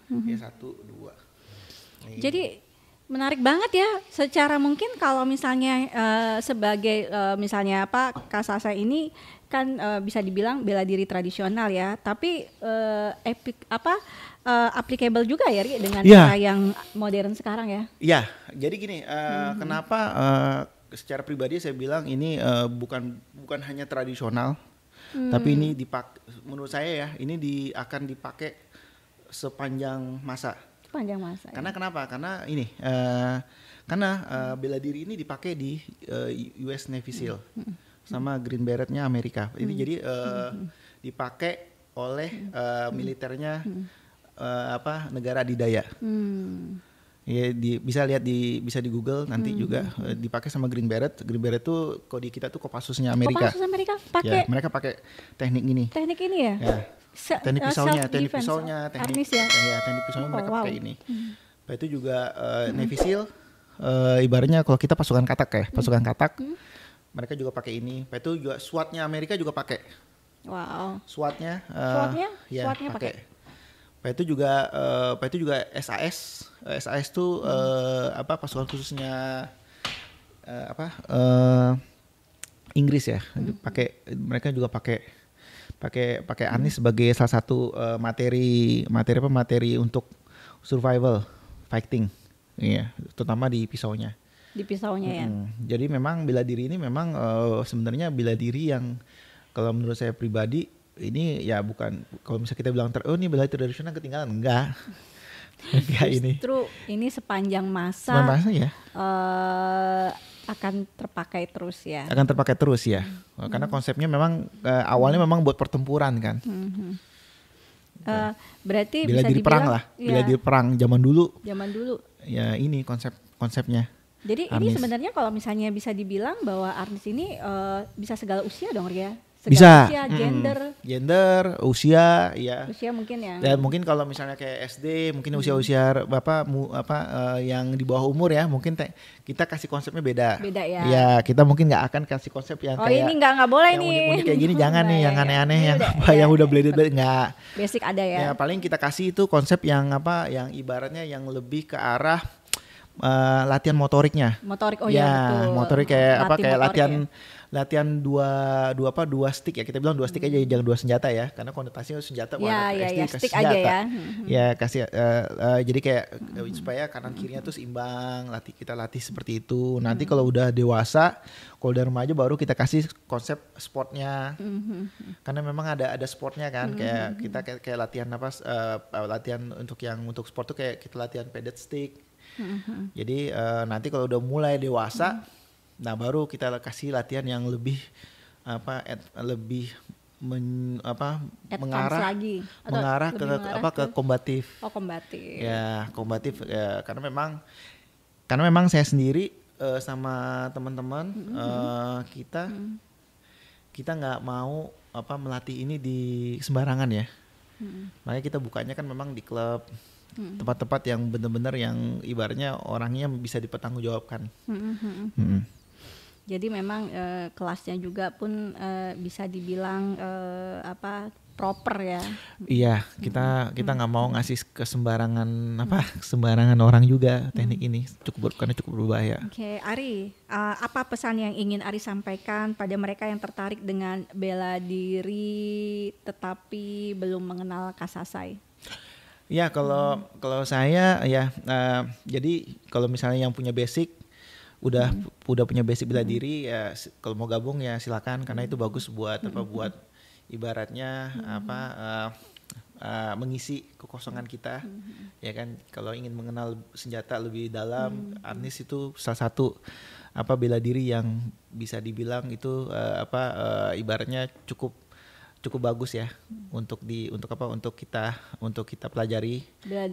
Ya 1, 2. Jadi menarik banget ya. Secara mungkin kalau misalnya sebagai misalnya Kak Sasa ini kan bisa dibilang bela diri tradisional ya. Tapi applicable juga ya, Ri, dengan cara yang modern sekarang ya. Iya. Jadi gini, kenapa secara pribadi saya bilang ini bukan hanya tradisional, tapi ini menurut saya ya ini akan dipakai sepanjang masa. Karena kenapa? Karena ini bela diri ini dipakai di US Navy SEAL sama Green Beret-nya Amerika. Ini jadi dipakai oleh militernya negara adidaya. Ya, bisa lihat bisa di Google nanti juga dipakai sama Green Beret. Green Beret tuh kalau di kita tuh Kopassusnya Amerika. Kopassus Amerika pakai. Ya, mereka pakai teknik ini. Teknik ini ya? Ya. Teknik pisaunya, teknik pisaunya mereka pakai ini. Nah, itu juga Navy SEAL, ibaratnya kalau kita pasukan katak mereka juga pakai ini. Nah, itu juga SWAT-nya Amerika juga pakai. Wow. SWAT-nya pakai. Nah, itu juga SAS. SAS tuh pasukan khususnya Inggris ya. Mereka juga pakai arnis sebagai salah satu materi untuk survival fighting, iya, terutama di pisaunya. Ya. Jadi memang bela diri ini memang sebenarnya bela diri yang kalau menurut saya pribadi ini ya bukan kalau misalnya kita bilang ini bela diri tradisional ketinggalan, enggak. Justru ini sepanjang masa ya. Akan terpakai terus ya. Karena konsepnya memang awalnya memang buat pertempuran kan. Berarti bela bisa diri dibilang perang lah. Bela diri perang zaman dulu. Ya ini konsepnya. Jadi Arnis. Ini sebenarnya kalau misalnya bisa dibilang bahwa Arnis ini bisa segala usia dong, Ria. Bisa. Usia, gender, usia, ya. Usia mungkin ya. Dan mungkin kalau misalnya kayak SD, mungkin usia yang di bawah umur ya, mungkin kita kasih konsepnya beda. Beda ya. Ya, kita mungkin nggak akan kasih konsep yang kayak ini nggak boleh yang nih. Unik-unik kayak gini, jangan nih yang aneh-aneh yang udah blended nggak. Basic ada ya. Ya, paling kita kasih itu konsep yang yang ibaratnya yang lebih ke arah latihan motoriknya. Motorik, betul. Motorik kayak kayak latihan dua stick ya, kita bilang 2 stick aja, jangan 2 senjata ya, karena konotasinya senjata kasih stick senjata aja ya. Ya kasih jadi kayak supaya kanan kirinya tuh seimbang, kita latih seperti itu. Nanti kalau udah dewasa, kalau udah remaja baru kita kasih konsep sportnya. Karena memang ada sportnya kan, kayak kita kayak latihan latihan untuk sport tuh kayak kita latihan padded stick. Jadi nanti kalau udah mulai dewasa, nah baru kita kasih latihan yang lebih mengarah ke kombatif. Kombatif. Ya, kombatif ya, karena memang saya sendiri sama teman-teman kita nggak mau melatih ini di sembarangan ya. Makanya kita bukanya kan memang di klub. Tempat-tempat yang benar-benar yang ibaratnya orangnya bisa dipertanggungjawabkan. Jadi memang kelasnya juga pun bisa dibilang proper ya. Iya, kita nggak mau ngasih ke sembarangan orang juga teknik ini karena cukup berbahaya. Oke, Ari, apa pesan yang ingin Ari sampaikan pada mereka yang tertarik dengan bela diri tetapi belum mengenal Kasasai? Ya, kalau saya ya, jadi kalau misalnya yang punya basic udah punya basic bela diri ya, kalau mau gabung ya silakan, karena itu bagus buat buat ibaratnya mengisi kekosongan kita, ya kan. Kalau ingin mengenal senjata lebih dalam, Arnis itu salah satu bela diri yang bisa dibilang itu ibaratnya cukup bagus ya untuk kita pelajari,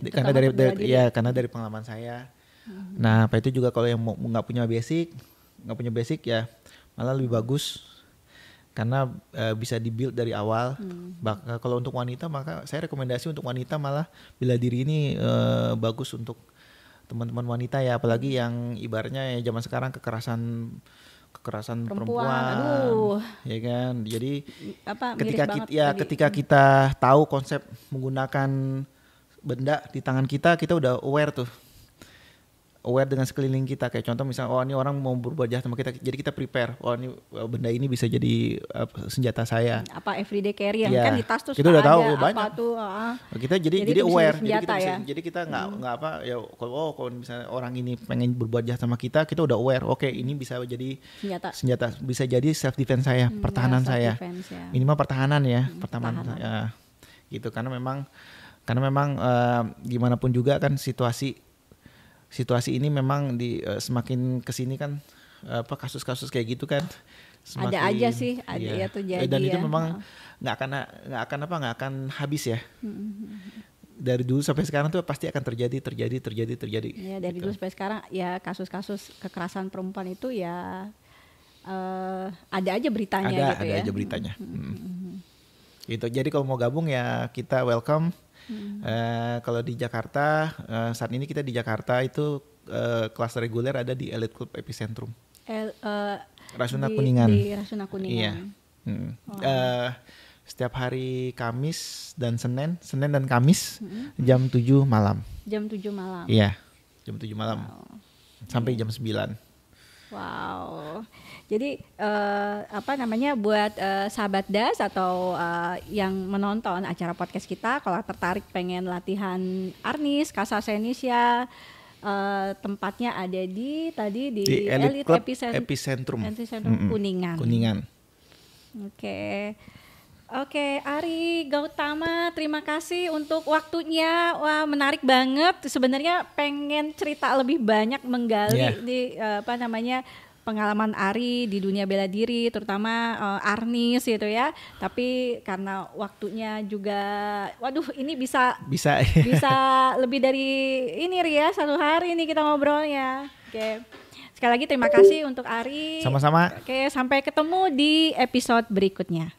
karena dari pengalaman saya. Nah, apa itu juga kalau yang nggak punya basic ya malah lebih bagus, karena bisa dibuild dari awal. Kalau untuk wanita, maka saya rekomendasi untuk wanita malah bela diri ini bagus untuk teman-teman wanita ya, apalagi yang ibaratnya ya zaman sekarang kekerasan perempuan. Aduh. Ya kan. Jadi ketika ketika kita tahu konsep menggunakan benda di tangan kita udah aware dengan sekeliling kita. Kayak contoh misalnya, ini orang mau berbuat jahat sama kita, jadi kita prepare, ini benda ini bisa jadi senjata saya. Apa everyday carry yang kan di tas tuh kita udah tahu banyak. Apa tuh, kita jadi aware, jadi kita nggak kalau misalnya orang ini pengen berbuat jahat sama kita udah aware. Oke, ini bisa jadi senjata, bisa jadi self defense saya, pertahanan saya. Ya. Minimal pertahanan ya, pertahanan saya. Gitu, karena memang gimana pun juga kan situasi ini memang semakin kesini kan kasus-kasus kayak gitu kan semakin, ada aja sih, ya terjadi. Dan itu memang nggak akan habis ya. Dari dulu sampai sekarang tuh pasti akan terjadi. Ya, dari dulu sampai sekarang ya kasus-kasus kekerasan perempuan itu ya ada aja beritanya. Ada aja beritanya. Gitu. Jadi kalau mau gabung ya kita welcome. Kalau di Jakarta, saat ini kita di Jakarta itu kelas reguler ada di Elite Club Epicentrum. Rasuna Kuningan. Di Rasuna Kuningan. Iya. Setiap hari Kamis dan Senin dan Kamis jam 7 malam. Jam 7 malam. Iya, jam 7 malam. Wow. Sampai jam 9. Wow. Jadi buat sahabat DAS atau yang menonton acara podcast kita, kalau tertarik pengen latihan Arnis, Kasasai Indonesia, tempatnya ada di Elite Club Epicentrum. Kuningan. Oke, Ari Gautama, terima kasih untuk waktunya. Wah, menarik banget. Sebenarnya pengen cerita lebih banyak, menggali di pengalaman Ari di dunia bela diri, terutama Arnis gitu ya. Tapi karena waktunya juga, ini bisa lebih dari ini Ria, 1 hari ini kita ngobrolnya. Oke. Sekali lagi terima kasih untuk Ari. Sama-sama. Oke, sampai ketemu di episode berikutnya.